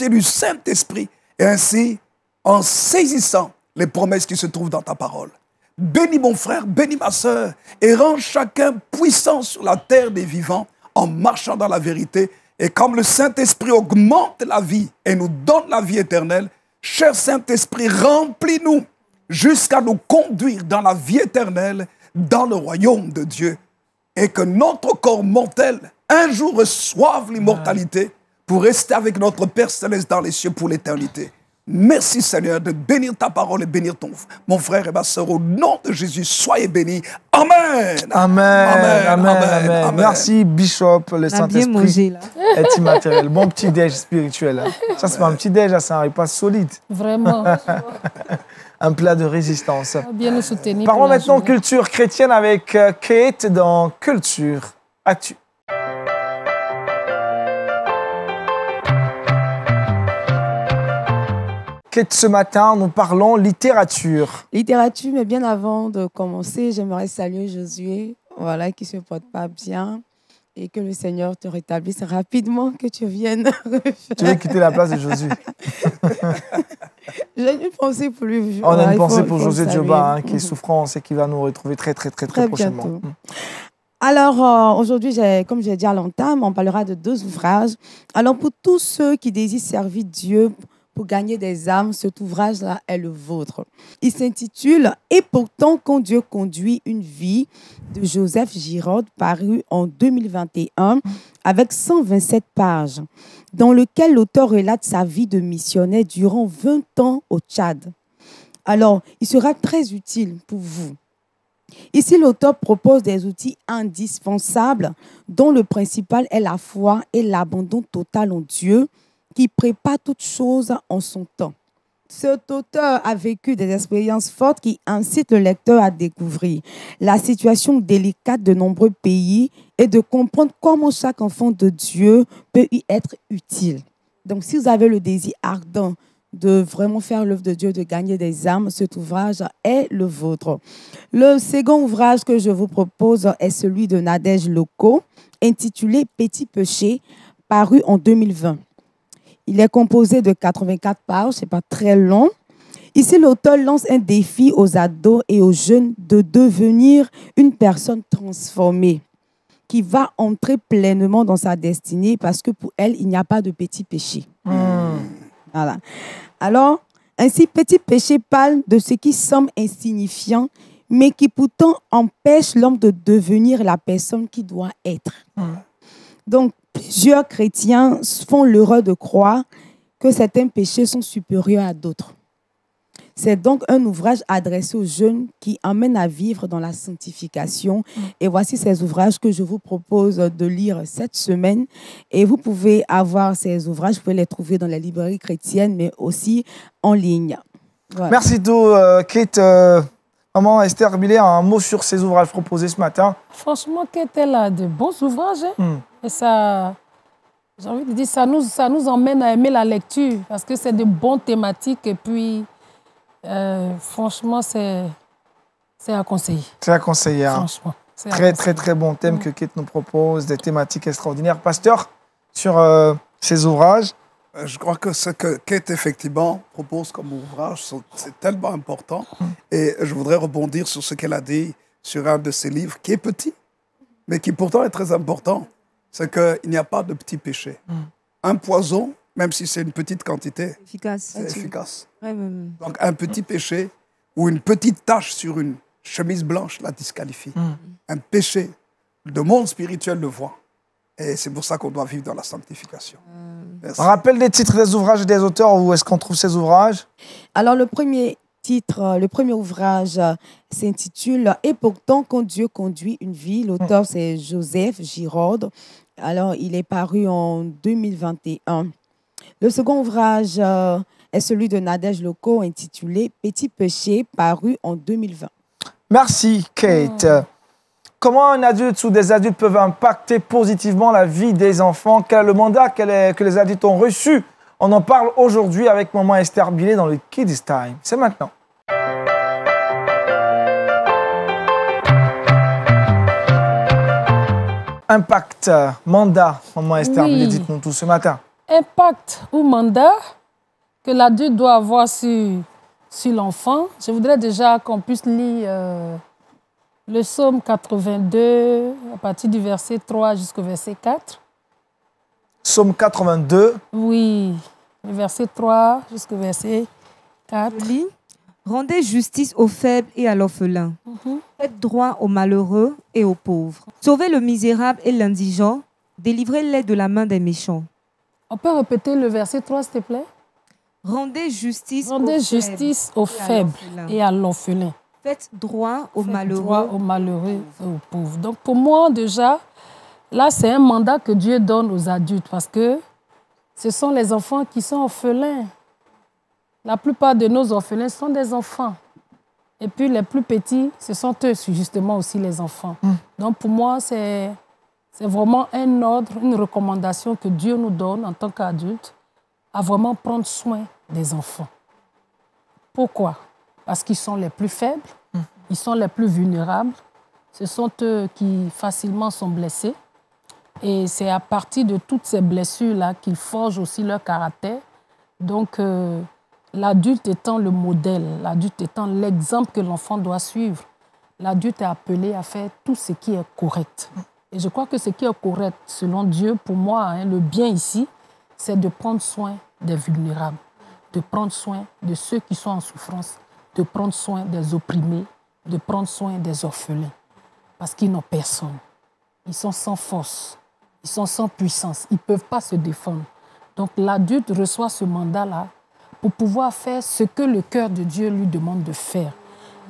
du Saint-Esprit et ainsi en saisissant les promesses qui se trouvent dans ta parole. Bénis mon frère, bénis ma sœur, et rends chacun puissant sur la terre des vivants en marchant dans la vérité. Et comme le Saint-Esprit augmente la vie et nous donne la vie éternelle, cher Saint-Esprit, remplis-nous jusqu'à nous conduire dans la vie éternelle, dans le royaume de Dieu. Et que notre corps mortel, un jour, reçoive l'immortalité pour rester avec notre Père Céleste dans les cieux pour l'éternité. Merci Seigneur de bénir ta parole et bénir mon frère et ma soeur. Au nom de Jésus, soyez bénis. Amen. Amen. Amen. Merci Bishop, le Saint-Esprit est immatériel. Bon petit déj spirituel. Hein. Ça, c'est pas un petit déj, c'est un repas solide. Vraiment. Un plat de résistance. Bien nous soutenir. Parlons maintenant culture chrétienne avec Kate dans Culture Actu. Kate, ce matin, nous parlons littérature. Littérature, mais bien avant de commencer, j'aimerais saluer Josué, voilà, qui ne se porte pas bien, et que le Seigneur te rétablisse rapidement, que tu viennes. Tu veux quitter la place de Josué? J'ai une pensée pour lui. On a une pensée pour Josué Dioba, hein, qui est souffrance et qui va nous retrouver très prochainement. Bientôt. Alors, aujourd'hui, comme j'ai dit à l'entame, on parlera de 2 ouvrages. Alors, pour tous ceux qui désirent servir Dieu pour gagner des âmes, cet ouvrage-là est le vôtre. Il s'intitule « Et pourtant, quand Dieu conduit une vie » de Joseph Giraud, paru en 2021, avec 127 pages, dans lequel l'auteur relate sa vie de missionnaire durant 20 ans au Tchad. Alors, il sera très utile pour vous. Ici, l'auteur propose des outils indispensables, dont le principal est la foi et l'abandon total en Dieu, qui prépare toutes choses en son temps. Cet auteur a vécu des expériences fortes qui incitent le lecteur à découvrir la situation délicate de nombreux pays et de comprendre comment chaque enfant de Dieu peut y être utile. Donc, si vous avez le désir ardent de vraiment faire l'œuvre de Dieu, de gagner des âmes, cet ouvrage est le vôtre. Le second ouvrage que je vous propose est celui de Nadège Loko, intitulé « Petit péché », paru en 2020. Il est composé de 84 pages, ce n'est pas très long. Ici, l'auteur lance un défi aux ados et aux jeunes de devenir une personne transformée qui va entrer pleinement dans sa destinée parce que pour elle, il n'y a pas de petit péché. Voilà. Alors, ainsi, petit péché parle de ce qui semble insignifiant, mais qui pourtant empêche l'homme de devenir la personne qu'il doit être. Donc, plusieurs chrétiens font l'erreur de croire que certains péchés sont supérieurs à d'autres. C'est donc un ouvrage adressé aux jeunes qui emmène à vivre dans la sanctification. Et voici ces ouvrages que je vous propose de lire cette semaine. Et vous pouvez avoir ces ouvrages, vous pouvez les trouver dans les librairies chrétiennes, mais aussi en ligne. Voilà. Merci Kate. Maman Esther Billet a un mot sur ces ouvrages proposés ce matin. Franchement, Kate, elle a de bons ouvrages. Et ça, j'ai envie de dire, ça nous emmène à aimer la lecture parce que c'est de bonnes thématiques et puis, franchement, c'est à conseiller. C'est à conseiller. Hein. Franchement. Très bon thème que Kate nous propose, des thématiques extraordinaires. Pasteur, sur ces ouvrages. Je crois que ce que Kate, effectivement, propose comme ouvrage, c'est tellement important. Et je voudrais rebondir sur ce qu'elle a dit sur un de ses livres, qui est petit, mais qui pourtant est très important. C'est qu'il n'y a pas de petit péché. Un poison, même si c'est une petite quantité, c'est efficace. Donc un petit péché ou une petite tache sur une chemise blanche la disqualifie. Un péché, le monde spirituel le voit. Et c'est pour ça qu'on doit vivre dans la sanctification. Rappelle les titres des ouvrages et des auteurs, où est-ce qu'on trouve ces ouvrages? Alors, le premier titre, le premier ouvrage s'intitule « Et pourtant, quand Dieu conduit une vie ». L'auteur, c'est Joseph Giraud. Alors, il est paru en 2021. Le second ouvrage est celui de Nadège Loco, intitulé « Petit péché », paru en 2020. Merci, Kate. Comment un adulte ou des adultes peuvent impacter positivement la vie des enfants? Quel est le mandat que les adultes ont reçu? On en parle aujourd'hui avec maman Esther Billet dans le Kids Time. C'est maintenant. Impact, mandat, maman Esther Billet, dites-nous tout ce matin. Impact ou mandat que l'adulte doit avoir sur l'enfant. Je voudrais déjà qu'on puisse lire le psaume 82, à partir du verset 3 jusqu'au verset 4. Psaume 82. Oui, le verset 3 jusqu'au verset 4. Je lis. Rendez justice aux faibles et à l'orphelin. Faites droit aux malheureux et aux pauvres. Sauvez le misérable et l'indigent. Délivrez-les de la main des méchants. On peut répéter le verset 3, s'il te plaît? Rendez justice aux faibles et à l'orphelin. Faites droit aux malheureux. Droit aux malheureux et aux pauvres. Donc pour moi, déjà, là, c'est un mandat que Dieu donne aux adultes parce que ce sont les enfants qui sont orphelins. La plupart de nos orphelins sont des enfants. Et puis les plus petits, ce sont eux, justement, aussi les enfants. Donc pour moi, c'est vraiment un ordre, une recommandation que Dieu nous donne en tant qu'adultes à vraiment prendre soin des enfants. Pourquoi? Parce qu'ils sont les plus faibles, ils sont les plus vulnérables. Ce sont eux qui facilement sont blessés. Et c'est à partir de toutes ces blessures-là qu'ils forgent aussi leur caractère. Donc, l'adulte étant le modèle, l'adulte étant l'exemple que l'enfant doit suivre, l'adulte est appelé à faire tout ce qui est correct. Et je crois que ce qui est correct, selon Dieu, pour moi, hein, le bien ici, c'est de prendre soin des vulnérables, de prendre soin de ceux qui sont en souffrance, de prendre soin des opprimés, de prendre soin des orphelins. Parce qu'ils n'ont personne. Ils sont sans force, ils sont sans puissance, ils ne peuvent pas se défendre. Donc l'adulte reçoit ce mandat-là pour pouvoir faire ce que le cœur de Dieu lui demande de faire.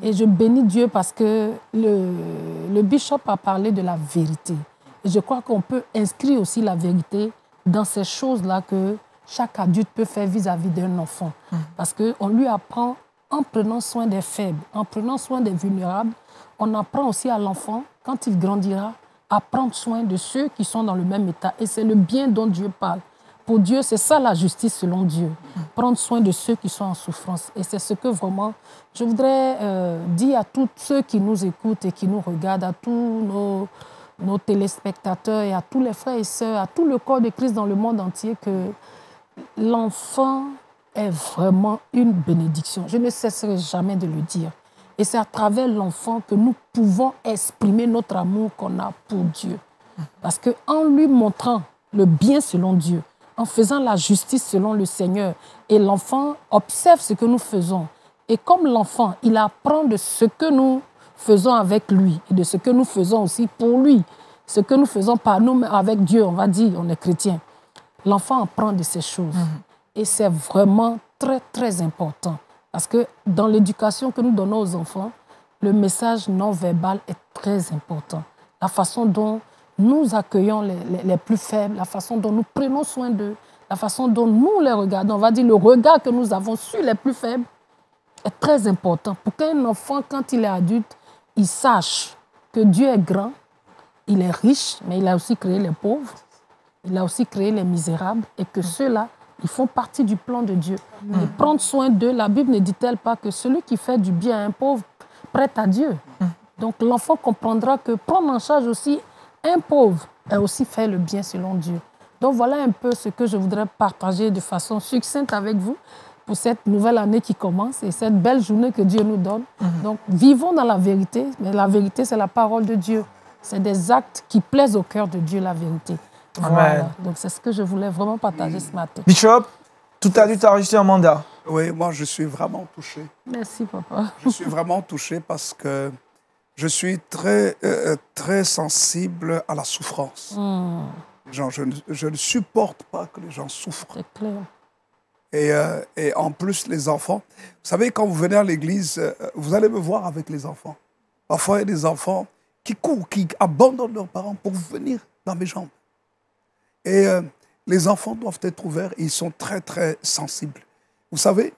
Et je bénis Dieu parce que le bishop a parlé de la vérité. Et je crois qu'on peut inscrire aussi la vérité dans ces choses-là que chaque adulte peut faire vis-à-vis d'un enfant. Parce qu'on lui apprend, en prenant soin des faibles, en prenant soin des vulnérables, on apprend aussi à l'enfant, quand il grandira, à prendre soin de ceux qui sont dans le même état. Et c'est le bien dont Dieu parle. Pour Dieu, c'est ça la justice selon Dieu. Prendre soin de ceux qui sont en souffrance. Et c'est ce que vraiment, je voudrais dire à tous ceux qui nous écoutent et qui nous regardent, à tous nos téléspectateurs et à tous les frères et sœurs, à tout le corps de Christ dans le monde entier, que l'enfant est vraiment une bénédiction. Je ne cesserai jamais de le dire. Et c'est à travers l'enfant que nous pouvons exprimer notre amour qu'on a pour Dieu. Parce qu'en lui montrant le bien selon Dieu, en faisant la justice selon le Seigneur, et l'enfant observe ce que nous faisons. Et comme l'enfant, il apprend de ce que nous faisons avec lui et de ce que nous faisons aussi pour lui. Ce que nous faisons par nous, mais avec Dieu, on va dire, on est chrétien. L'enfant apprend de ces choses. Et c'est vraiment très, très important Parce que dans l'éducation que nous donnons aux enfants, le message non verbal est très important. La façon dont nous accueillons les plus faibles, la façon dont nous prenons soin d'eux, la façon dont nous les regardons, on va dire le regard que nous avons sur les plus faibles est très important pour qu'un enfant, quand il est adulte, il sache que Dieu est grand, il est riche, mais il a aussi créé les pauvres, il a aussi créé les misérables et que ceux-là, ils font partie du plan de Dieu. Et prendre soin d'eux, la Bible ne dit-elle pas que celui qui fait du bien à un pauvre prête à Dieu. Donc l'enfant comprendra que prendre en charge aussi un pauvre est aussi faire le bien selon Dieu. Donc voilà un peu ce que je voudrais partager de façon succincte avec vous pour cette nouvelle année qui commence et cette belle journée que Dieu nous donne. Donc vivons dans la vérité, mais la vérité c'est la parole de Dieu. C'est des actes qui plaisent au cœur de Dieu, la vérité. Voilà. Donc c'est ce que je voulais vraiment partager ce matin. Bishop, tout à l'heure, tu as reçu un mandat. Oui, moi je suis vraiment touché. Merci, papa. Je suis vraiment touché parce que je suis très, très sensible à la souffrance. Je ne supporte pas que les gens souffrent. C'est clair. Et en plus, les enfants. Vous savez, quand vous venez à l'église, vous allez me voir avec les enfants. Parfois, il y a des enfants qui courent, qui abandonnent leurs parents pour venir dans mes jambes. Et les enfants doivent être ouverts et ils sont très, très sensibles. Vous savez,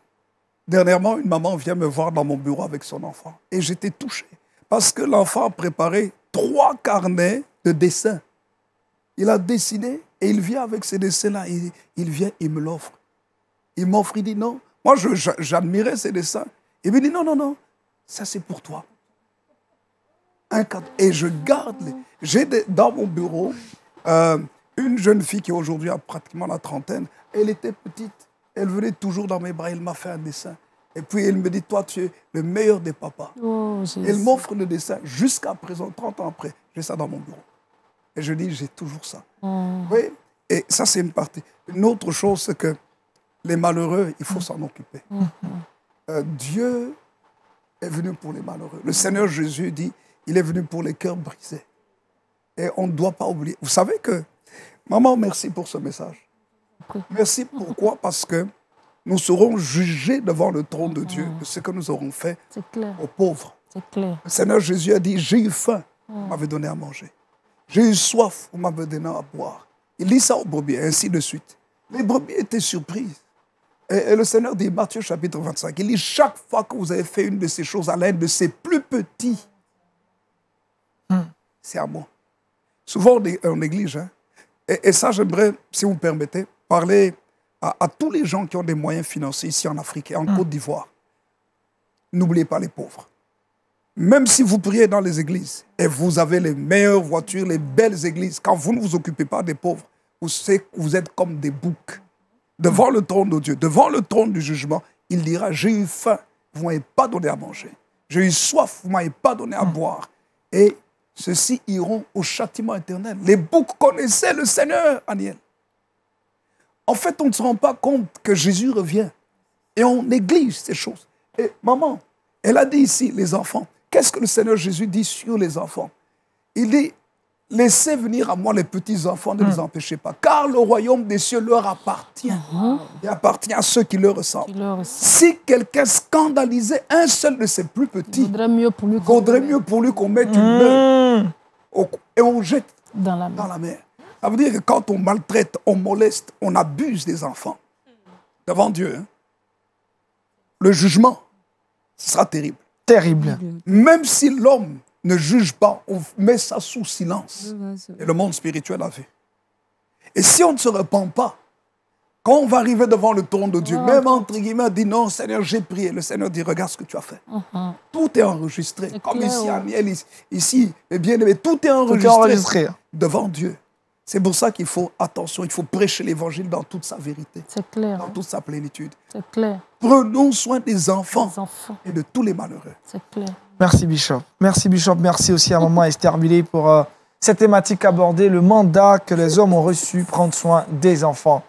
dernièrement, une maman vient me voir dans mon bureau avec son enfant. Et j'étais touché. Parce que l'enfant a préparé 3 carnets de dessins. Il a dessiné et il vient avec ces dessins-là. Il vient, il me l'offre. Il m'offre, il dit non. Moi, j'admirais ces dessins. Il me dit non, non, non, ça c'est pour toi. Un cadeau. Et je garde les. J'ai dans mon bureau une jeune fille qui aujourd'hui a pratiquement la trentaine. Elle était petite. Elle venait toujours dans mes bras. Elle m'a fait un dessin. Et puis elle me dit, toi, tu es le meilleur des papas. Oh, elle m'offre le dessin. Jusqu'à présent, 30 ans après, j'ai ça dans mon bureau. Et je dis, j'ai toujours ça. Oui. Et ça, c'est une partie. Une autre chose, c'est que les malheureux, il faut s'en occuper. Dieu est venu pour les malheureux. Le Seigneur Jésus dit, il est venu pour les cœurs brisés. Et on ne doit pas oublier. Vous savez que, maman, merci pour ce message. Merci, pourquoi? Parce que nous serons jugés devant le trône de Dieu de ce que nous aurons fait aux pauvres. C'est clair. Le Seigneur Jésus a dit, j'ai eu faim, vous m'avez donné à manger. J'ai eu soif, vous m'avez donné à boire. Il dit ça aux brebis, et ainsi de suite. Les brebis étaient surprises. Et le Seigneur dit, Matthieu chapitre 25, il dit, chaque fois que vous avez fait une de ces choses à l'un de ces plus petits, c'est à moi. Souvent, on néglige. Hein? Et ça, j'aimerais, si vous me permettez, parler à tous les gens qui ont des moyens financiers ici en Afrique et en Côte d'Ivoire. N'oubliez pas les pauvres. Même si vous priez dans les églises et vous avez les meilleures voitures, les belles églises, quand vous ne vous occupez pas des pauvres, vous êtes comme des boucs. Devant le trône de Dieu, devant le trône du jugement, il dira, j'ai eu faim, vous ne m'avez pas donné à manger. J'ai eu soif, vous ne m'avez pas donné à boire. Et ceux-ci iront au châtiment éternel. Les boucs connaissaient le Seigneur, Aniel. En fait, on ne se rend pas compte que Jésus revient. Et on néglige ces choses. Et maman, elle a dit ici, les enfants, qu'est-ce que le Seigneur Jésus dit sur les enfants? Il dit, laissez venir à moi les petits-enfants, ne les empêchez pas, car le royaume des cieux leur appartient. Il appartient à ceux qui leur ressemblent. Si quelqu'un scandalisait un seul de ses plus petits, il vaudrait mieux pour lui qu'on mette une main et on jette dans la mer. Ça veut dire que quand on maltraite, on moleste, on abuse des enfants devant Dieu, hein, le jugement, ce sera terrible. Terrible. Même si l'homme ne juge pas, on met ça sous silence. Et le monde spirituel a vu. Et si on ne se repent pas, quand on va arriver devant le trône de Dieu, même entre guillemets, dit non, Seigneur, j'ai prié. Le Seigneur dit, regarde ce que tu as fait. Tout est enregistré. Comme clair, ici, Aniel, ici, mes bien-aimés, tout est enregistré devant Dieu. C'est pour ça qu'il faut, attention, il faut prêcher l'évangile dans toute sa vérité. C'est clair. Dans toute sa plénitude. C'est clair. Prenons soin des enfants et de tous les malheureux. C'est clair. Merci Bishop. Merci Bishop. Merci aussi à maman Esther Billet pour cette thématique abordée, le mandat que les hommes ont reçu, prendre soin des enfants.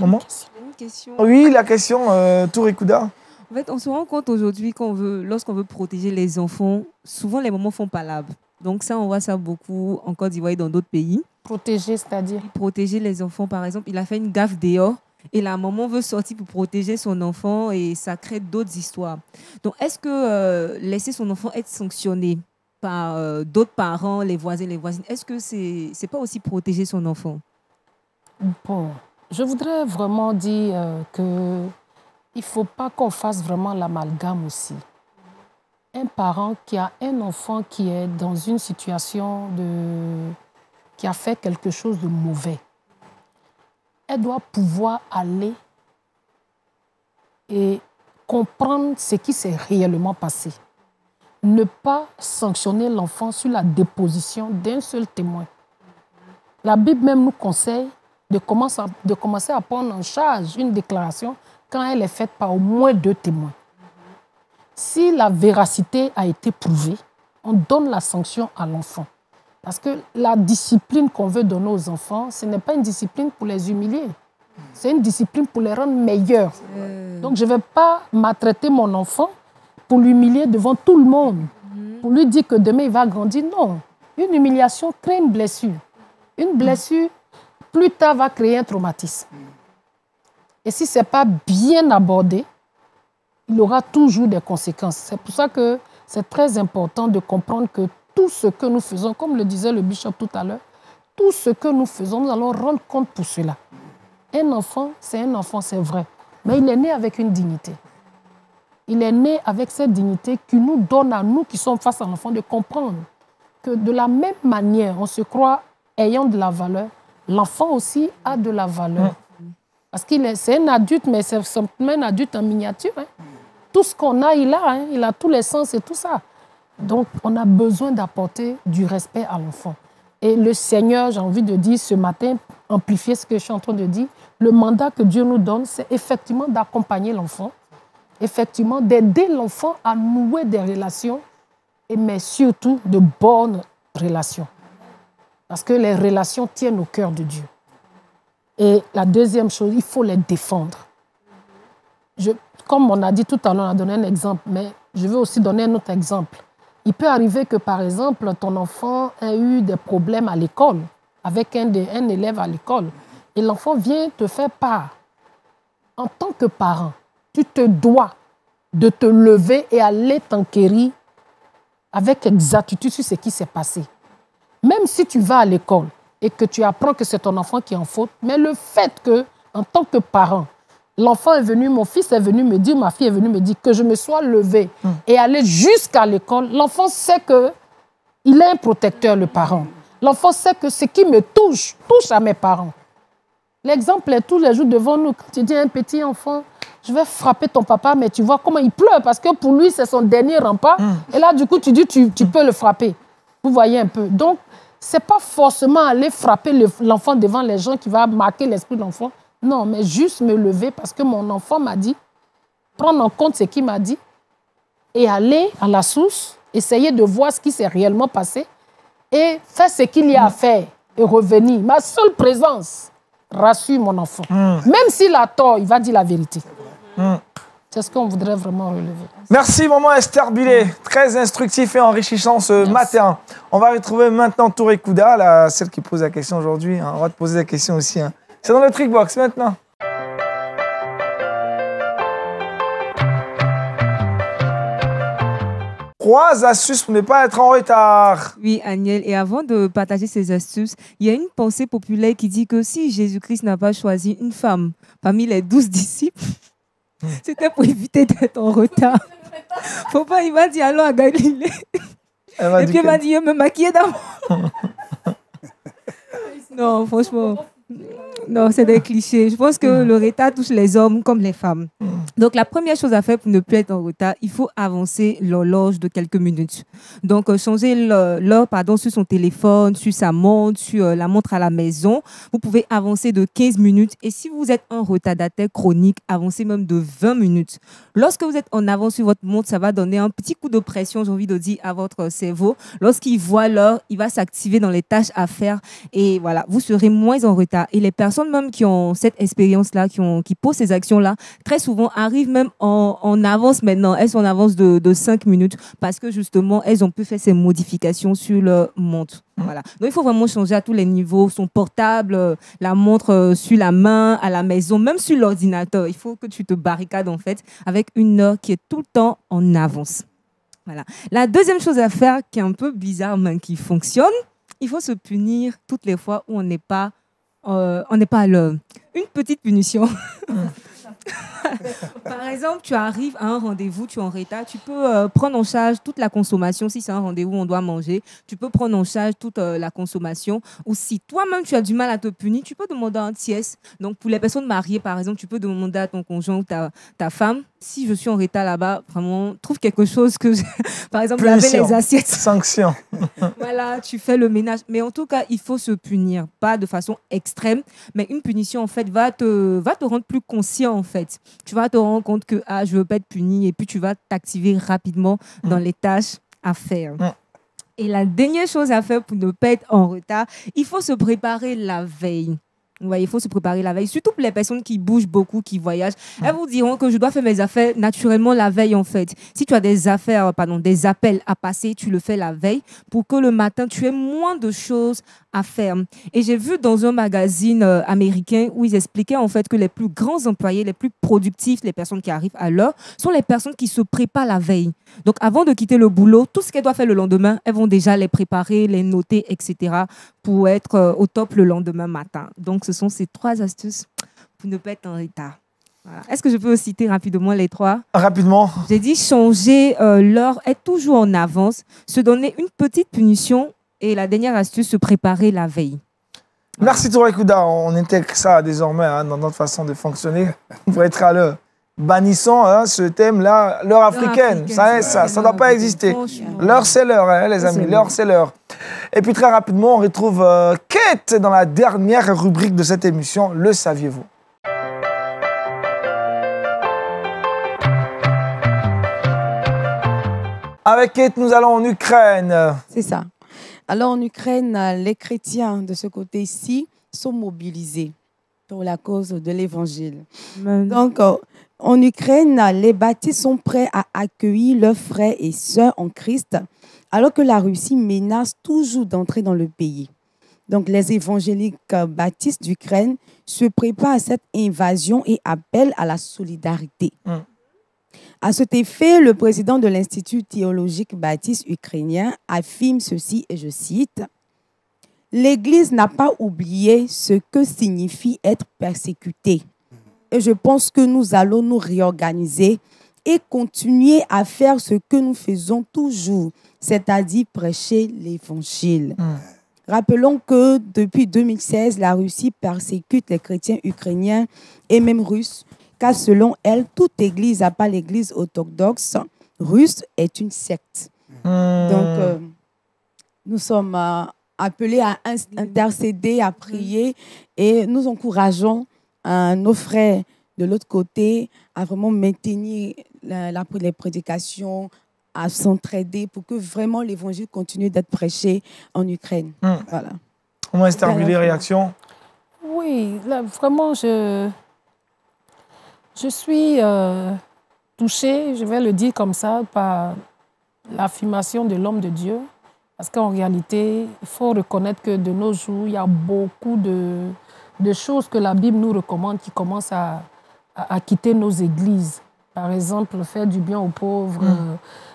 Maman? Une question. Oui, la question, Touré-Kouda. En fait, on se rend compte aujourd'hui lorsqu'on veut protéger les enfants, souvent les mamans font palabre. Donc ça, on voit ça beaucoup en Côte d'Ivoire et dans d'autres pays. Protéger, c'est-à-dire? Protéger les enfants, par exemple. Il a fait une gaffe dehors. Et la maman veut sortir pour protéger son enfant et ça crée d'autres histoires. Donc, est-ce que laisser son enfant être sanctionné par d'autres parents, les voisins, les voisines, est-ce que c'est pas aussi protéger son enfant? Bon, je voudrais vraiment dire que il ne faut pas qu'on fasse vraiment l'amalgame aussi. Un parent qui a un enfant qui est dans une situation qui a fait quelque chose de mauvais, elle doit pouvoir aller et comprendre ce qui s'est réellement passé. Ne pas sanctionner l'enfant sur la déposition d'un seul témoin. La Bible même nous conseille de commencer à prendre en charge une déclaration quand elle est faite par au moins 2 témoins. Si la véracité a été prouvée, on donne la sanction à l'enfant. Parce que la discipline qu'on veut donner aux enfants, ce n'est pas une discipline pour les humilier. C'est une discipline pour les rendre meilleurs. Donc je ne vais pas maltraiter mon enfant pour l'humilier devant tout le monde, pour lui dire que demain il va grandir. Non, une humiliation crée une blessure. Une blessure, plus tard, va créer un traumatisme. Et si ce n'est pas bien abordé, il aura toujours des conséquences. C'est pour ça que c'est très important de comprendre que tout ce que nous faisons, comme le disait le bishop tout à l'heure, tout ce que nous faisons, nous allons rendre compte pour cela. Un enfant, c'est vrai. Mais il est né avec une dignité. Il est né avec cette dignité qui nous donne à nous qui sommes face à l'enfant de comprendre que de la même manière, on se croit ayant de la valeur, l'enfant aussi a de la valeur. Parce c'est un adulte, mais c'est simplement un adulte en miniature. Hein. Tout ce qu'on a, il a tous les sens et tout ça. Donc, on a besoin d'apporter du respect à l'enfant. Et le Seigneur, j'ai envie de dire ce matin, amplifier ce que je suis en train de dire, le mandat que Dieu nous donne, c'est effectivement d'accompagner l'enfant, effectivement d'aider l'enfant à nouer des relations, mais surtout de bonnes relations. Parce que les relations tiennent au cœur de Dieu. Et la deuxième chose, il faut les défendre. Comme on a dit tout à l'heure, on a donné un exemple, mais je veux aussi donner un autre exemple. Il peut arriver que, par exemple, ton enfant ait eu des problèmes à l'école, avec un élève à l'école, et l'enfant vient te faire part. En tant que parent, tu te dois de te lever et aller t'enquérir avec exactitude sur ce qui s'est passé. Même si tu vas à l'école et que tu apprends que c'est ton enfant qui est en faute, mais le fait que, en tant que parent, l'enfant est venu, mon fils est venu me dire, ma fille est venue me dire que je me sois levée et aller jusqu'à l'école, l'enfant sait qu'il est un protecteur, le parent. L'enfant sait que ce qui me touche à mes parents. L'exemple est tous les jours devant nous. Quand tu dis à un petit enfant, je vais frapper ton papa, mais tu vois comment il pleure parce que pour lui, c'est son dernier rempart. Et là, du coup, tu dis, tu peux le frapper. Vous voyez un peu. Donc, ce n'est pas forcément aller frapper l'enfant devant les gens qui va marquer l'esprit de l'enfant. Non, mais juste me lever parce que mon enfant m'a dit, prendre en compte ce qu'il m'a dit et aller à la source, essayer de voir ce qui s'est réellement passé et faire ce qu'il y a à faire et revenir. Ma seule présence rassure mon enfant. Même s'il a tort, il va dire la vérité. C'est ce qu'on voudrait vraiment relever. Merci, maman Esther Billet. Très instructif et enrichissant ce matin. On va retrouver maintenant Touré Kouda, celle qui pose la question aujourd'hui. On va te poser la question aussi. C'est dans le Trickbox maintenant. Trois astuces pour ne pas être en retard. Oui, Agnel. Et avant de partager ces astuces, il y a une pensée populaire qui dit que si Jésus-Christ n'a pas choisi une femme parmi les 12 disciples, c'était pour éviter d'être en retard. Faut pas, il m'a dit allons à Galilée. Et puis il m'a dit, je me maquiller d'abord. Non, franchement. Non, c'est des clichés. Je pense que le retard touche les hommes comme les femmes. Donc, la première chose à faire pour ne plus être en retard, il faut avancer l'horloge de quelques minutes. Donc, changer l'heure sur son téléphone, sur sa montre, sur la montre à la maison. Vous pouvez avancer de 15 minutes. Et si vous êtes un retardataire chronique, avancez même de 20 minutes. Lorsque vous êtes en avance sur votre montre, ça va donner un petit coup de pression, j'ai envie de dire, à votre cerveau. Lorsqu'il voit l'heure, il va s'activer dans les tâches à faire. Et voilà, vous serez moins en retard. Et les personnes personnes même qui ont cette expérience-là, qui posent ces actions-là, très souvent arrivent même en avance maintenant. Elles sont en avance de 5 minutes parce que justement, elles ont pu faire ces modifications sur leur montre. Voilà. Donc, il faut vraiment changer à tous les niveaux. Son portable, la montre sur la main, à la maison, même sur l'ordinateur. Il faut que tu te barricades en fait avec une heure qui est tout le temps en avance. Voilà. La deuxième chose à faire, qui est un peu bizarre, mais qui fonctionne, il faut se punir toutes les fois où on n'est pas à l'heure. Une petite punition. Par exemple, tu arrives à un rendez-vous, tu es en retard, tu peux prendre en charge toute la consommation. Si c'est un rendez-vous, on doit manger, tu peux prendre en charge toute la consommation. Ou si toi-même, tu as du mal à te punir, tu peux demander un tiers. Donc, pour les personnes mariées, par exemple, tu peux demander à ton conjoint ou ta femme, si je suis en retard là-bas, vraiment, trouve quelque chose que... Par exemple, laver les assiettes. Sanction. Voilà, tu fais le ménage. Mais en tout cas, il faut se punir. Pas de façon extrême, mais une punition, en fait, va te rendre plus conscient, en fait. Tu vas te rendre compte que je ne veux pas être puni et puis tu vas t'activer rapidement dans les tâches à faire. Et la dernière chose à faire pour ne pas être en retard, il faut se préparer la veille. Ouais, il faut se préparer la veille. Surtout pour les personnes qui bougent beaucoup, qui voyagent. Elles vous diront que je dois faire mes affaires naturellement la veille, en fait. Si tu as des appels à passer, tu le fais la veille pour que le matin, tu aies moins de choses à faire. Et j'ai vu dans un magazine américain où ils expliquaient en fait que les plus grands employés, les plus productifs, les personnes qui arrivent à l'heure, sont les personnes qui se préparent la veille. Donc, avant de quitter le boulot, tout ce qu'elles doivent faire le lendemain, elles vont déjà les préparer, les noter, etc. pour être au top le lendemain matin. Donc, ce sont ces 3 astuces pour ne pas être en retard. Voilà. Est-ce que je peux citer rapidement les 3? Rapidement. J'ai dit changer l'heure, être toujours en avance, se donner une petite punition et la dernière astuce, se préparer la veille. Merci Touré Kouda. On intègre ça désormais dans notre façon de fonctionner pour être à l'heure. Bannissons ce thème-là, l'heure africaine. Ça ne doit pas exister. L'heure, c'est l'heure, les amis. L'heure, c'est l'heure. Et puis très rapidement, on retrouve Kate dans la dernière rubrique de cette émission, Le saviez-vous? Avec Kate, nous allons en Ukraine. C'est ça. Alors en Ukraine, les chrétiens de ce côté-ci sont mobilisés pour la cause de l'Évangile. Donc, en Ukraine, les baptistes sont prêts à accueillir leurs frères et sœurs en Christ, alors que la Russie menace toujours d'entrer dans le pays. Donc, les évangéliques baptistes d'Ukraine se préparent à cette invasion et appellent à la solidarité. À cet effet, le président de l'Institut théologique baptiste ukrainien affirme ceci, et je cite, « L'Église n'a pas oublié ce que signifie être persécutée. Et je pense que nous allons nous réorganiser et continuer à faire ce que nous faisons toujours, c'est-à-dire prêcher l'Évangile. » Rappelons que depuis 2016, la Russie persécute les chrétiens ukrainiens et même russes, car selon elle, toute église, à part l'église orthodoxe russe, est une secte. Donc, nous sommes appelés à intercéder, à prier, et nous encourageons nos frères de l'autre côté à vraiment maintenir les prédications, à s'entraider pour que vraiment l'évangile continue d'être prêché en Ukraine. Voilà. Comment est-ce que les réactions? Oui, là, vraiment, je suis touchée, je vais le dire comme ça, par l'affirmation de l'homme de Dieu. Parce qu'en réalité, il faut reconnaître que de nos jours, il y a beaucoup de choses que la Bible nous recommande qui commencent à quitter nos églises. Par exemple, faire du bien aux pauvres,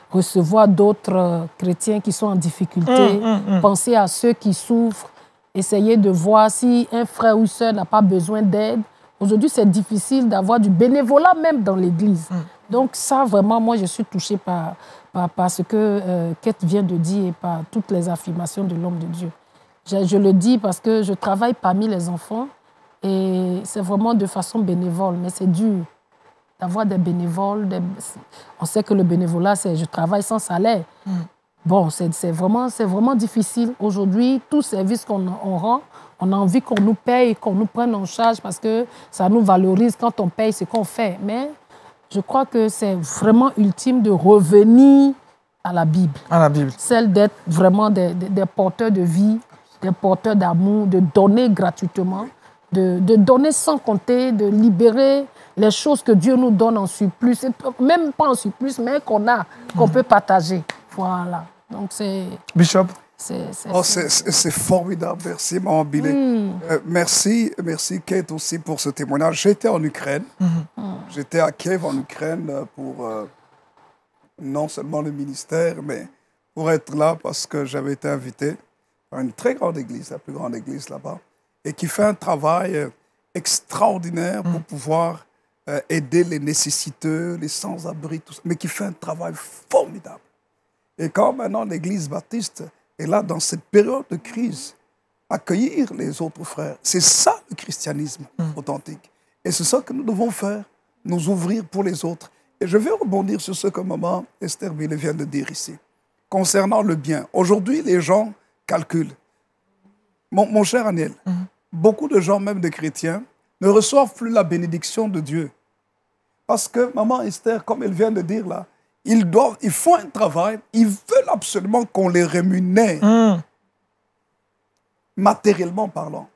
recevoir d'autres chrétiens qui sont en difficulté, penser à ceux qui souffrent, essayer de voir si un frère ou une sœur n'a pas besoin d'aide. Aujourd'hui, c'est difficile d'avoir du bénévolat même dans l'église. Donc ça, vraiment, moi, je suis touchée par ce que Kate vient de dire et par toutes les affirmations de l'homme de Dieu. Je le dis parce que je travaille parmi les enfants et c'est vraiment de façon bénévole, mais c'est dur d'avoir des bénévoles. On sait que le bénévolat, c'est je travaille sans salaire. Bon, c'est vraiment difficile. Aujourd'hui, tout service qu'on rend, on a envie qu'on nous paye, qu'on nous prenne en charge parce que ça nous valorise quand on paye ce qu'on fait. Mais je crois que c'est vraiment ultime de revenir à la Bible. À la Bible. Celle d'être vraiment des porteurs de vie, des porteurs d'amour, de donner gratuitement, de donner sans compter, de libérer les choses que Dieu nous donne en surplus, même pas en surplus, mais qu'on peut partager. Voilà. Donc c'est... Bishop. C'est formidable. Merci, maman Billy. Merci Kate aussi pour ce témoignage. J'étais en Ukraine. J'étais à Kiev en Ukraine pour non seulement le ministère, mais pour être là parce que j'avais été invité par une très grande église, la plus grande église là-bas, et qui fait un travail extraordinaire pour pouvoir aider les nécessiteux, les sans-abri, tout ça, mais qui fait un travail formidable. Et quand maintenant l'église baptiste est là dans cette période de crise, accueillir les autres frères, c'est ça le christianisme authentique. Et c'est ça que nous devons faire, nous ouvrir pour les autres. Et je vais rebondir sur ce que maman Esther Bille vient de dire ici. Concernant le bien, aujourd'hui les gens calculent. Mon cher Aniel, beaucoup de gens, même des chrétiens, ne reçoivent plus la bénédiction de Dieu. Parce que maman Esther, comme elle vient de dire là, ils font un travail, ils veulent absolument qu'on les rémunère, matériellement parlant.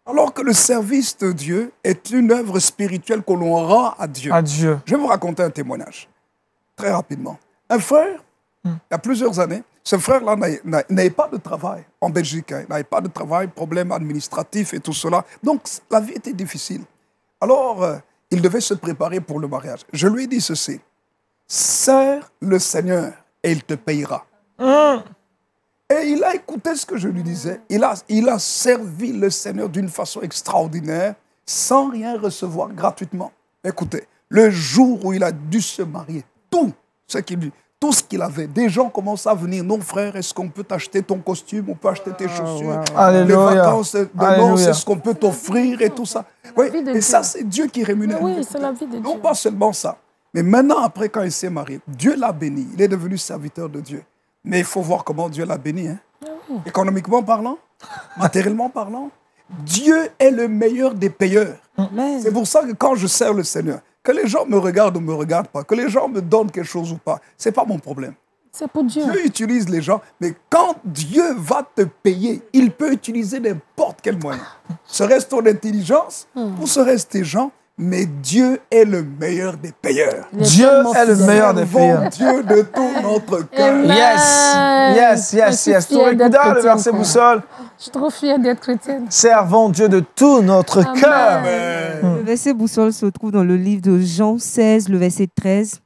Alors que le service de Dieu est une œuvre spirituelle que l'on rend à Dieu. Je vais vous raconter un témoignage, très rapidement. Un frère, il y a plusieurs années, ce frère-là n'avait pas de travail en Belgique. Il n'avait pas de travail, problème administratif et tout cela. Donc, la vie était difficile. Alors, il devait se préparer pour le mariage. Je lui ai dit ceci. Sers le Seigneur et il te payera. Et il a écouté ce que je lui disais. Il a servi le Seigneur d'une façon extraordinaire, sans rien recevoir gratuitement. Écoutez, le jour où il a dû se marier, tout ce qu'il avait, des gens commencent à venir. Non, frère, est-ce qu'on peut t'acheter ton costume? On peut acheter tes chaussures. Les vacances de noces, est-ce qu'on peut t'offrir et tout ça? Oui, et ça, c'est Dieu qui rémunère. Oui, c'est la vie de Dieu. Non pas seulement ça. Mais maintenant, après, quand il s'est marié, Dieu l'a béni. Il est devenu serviteur de Dieu. Mais il faut voir comment Dieu l'a béni. Hein? Économiquement parlant, matériellement parlant, Dieu est le meilleur des payeurs. C'est pour ça que quand je sers le Seigneur, que les gens me regardent ou ne me regardent pas, que les gens me donnent quelque chose ou pas, ce n'est pas mon problème. C'est pour Dieu. Dieu utilise les gens, mais quand Dieu va te payer, il peut utiliser n'importe quel moyen. Serait-ce ton intelligence ou serait-ce tes gens? Mais Dieu est le meilleur des payeurs. Dieu est le meilleur des payeurs. Dieu de tout notre cœur. Yes. Touré-Kouda, le verset boussole. Je suis trop fière d'être chrétienne. Servons Dieu de tout notre cœur. Le verset boussole se trouve dans le livre de Jean 16, le verset 13.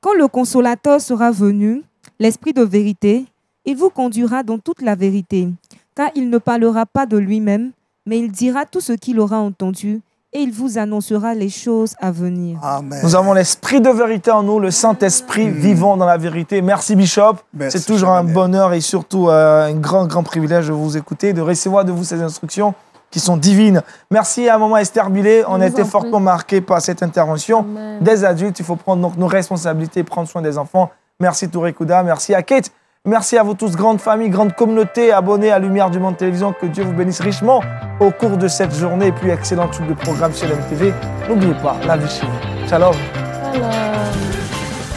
Quand le consolateur sera venu, l'Esprit de vérité, il vous conduira dans toute la vérité, car il ne parlera pas de lui-même, mais il dira tout ce qu'il aura entendu, et il vous annoncera les choses à venir. Amen. Nous avons l'Esprit de vérité en nous, le Saint-Esprit vivant dans la vérité. Merci Bishop. C'est toujours un bonheur et surtout un grand privilège de vous écouter, de recevoir de vous ces instructions qui sont divines. Merci à maman Esther Bille. On a été fortement marqués par cette intervention. Amen. Des adultes, il faut prendre donc nos responsabilités, prendre soin des enfants. Merci Touré-Kouda, merci à Kate. Merci à vous tous, grande famille, grande communauté, abonnés à Lumière du Monde Télévision. Que Dieu vous bénisse richement au cours de cette journée. Et puis, excellent suite de programme sur MTV. N'oubliez pas, la vie chez vous. Shalom. Shalom.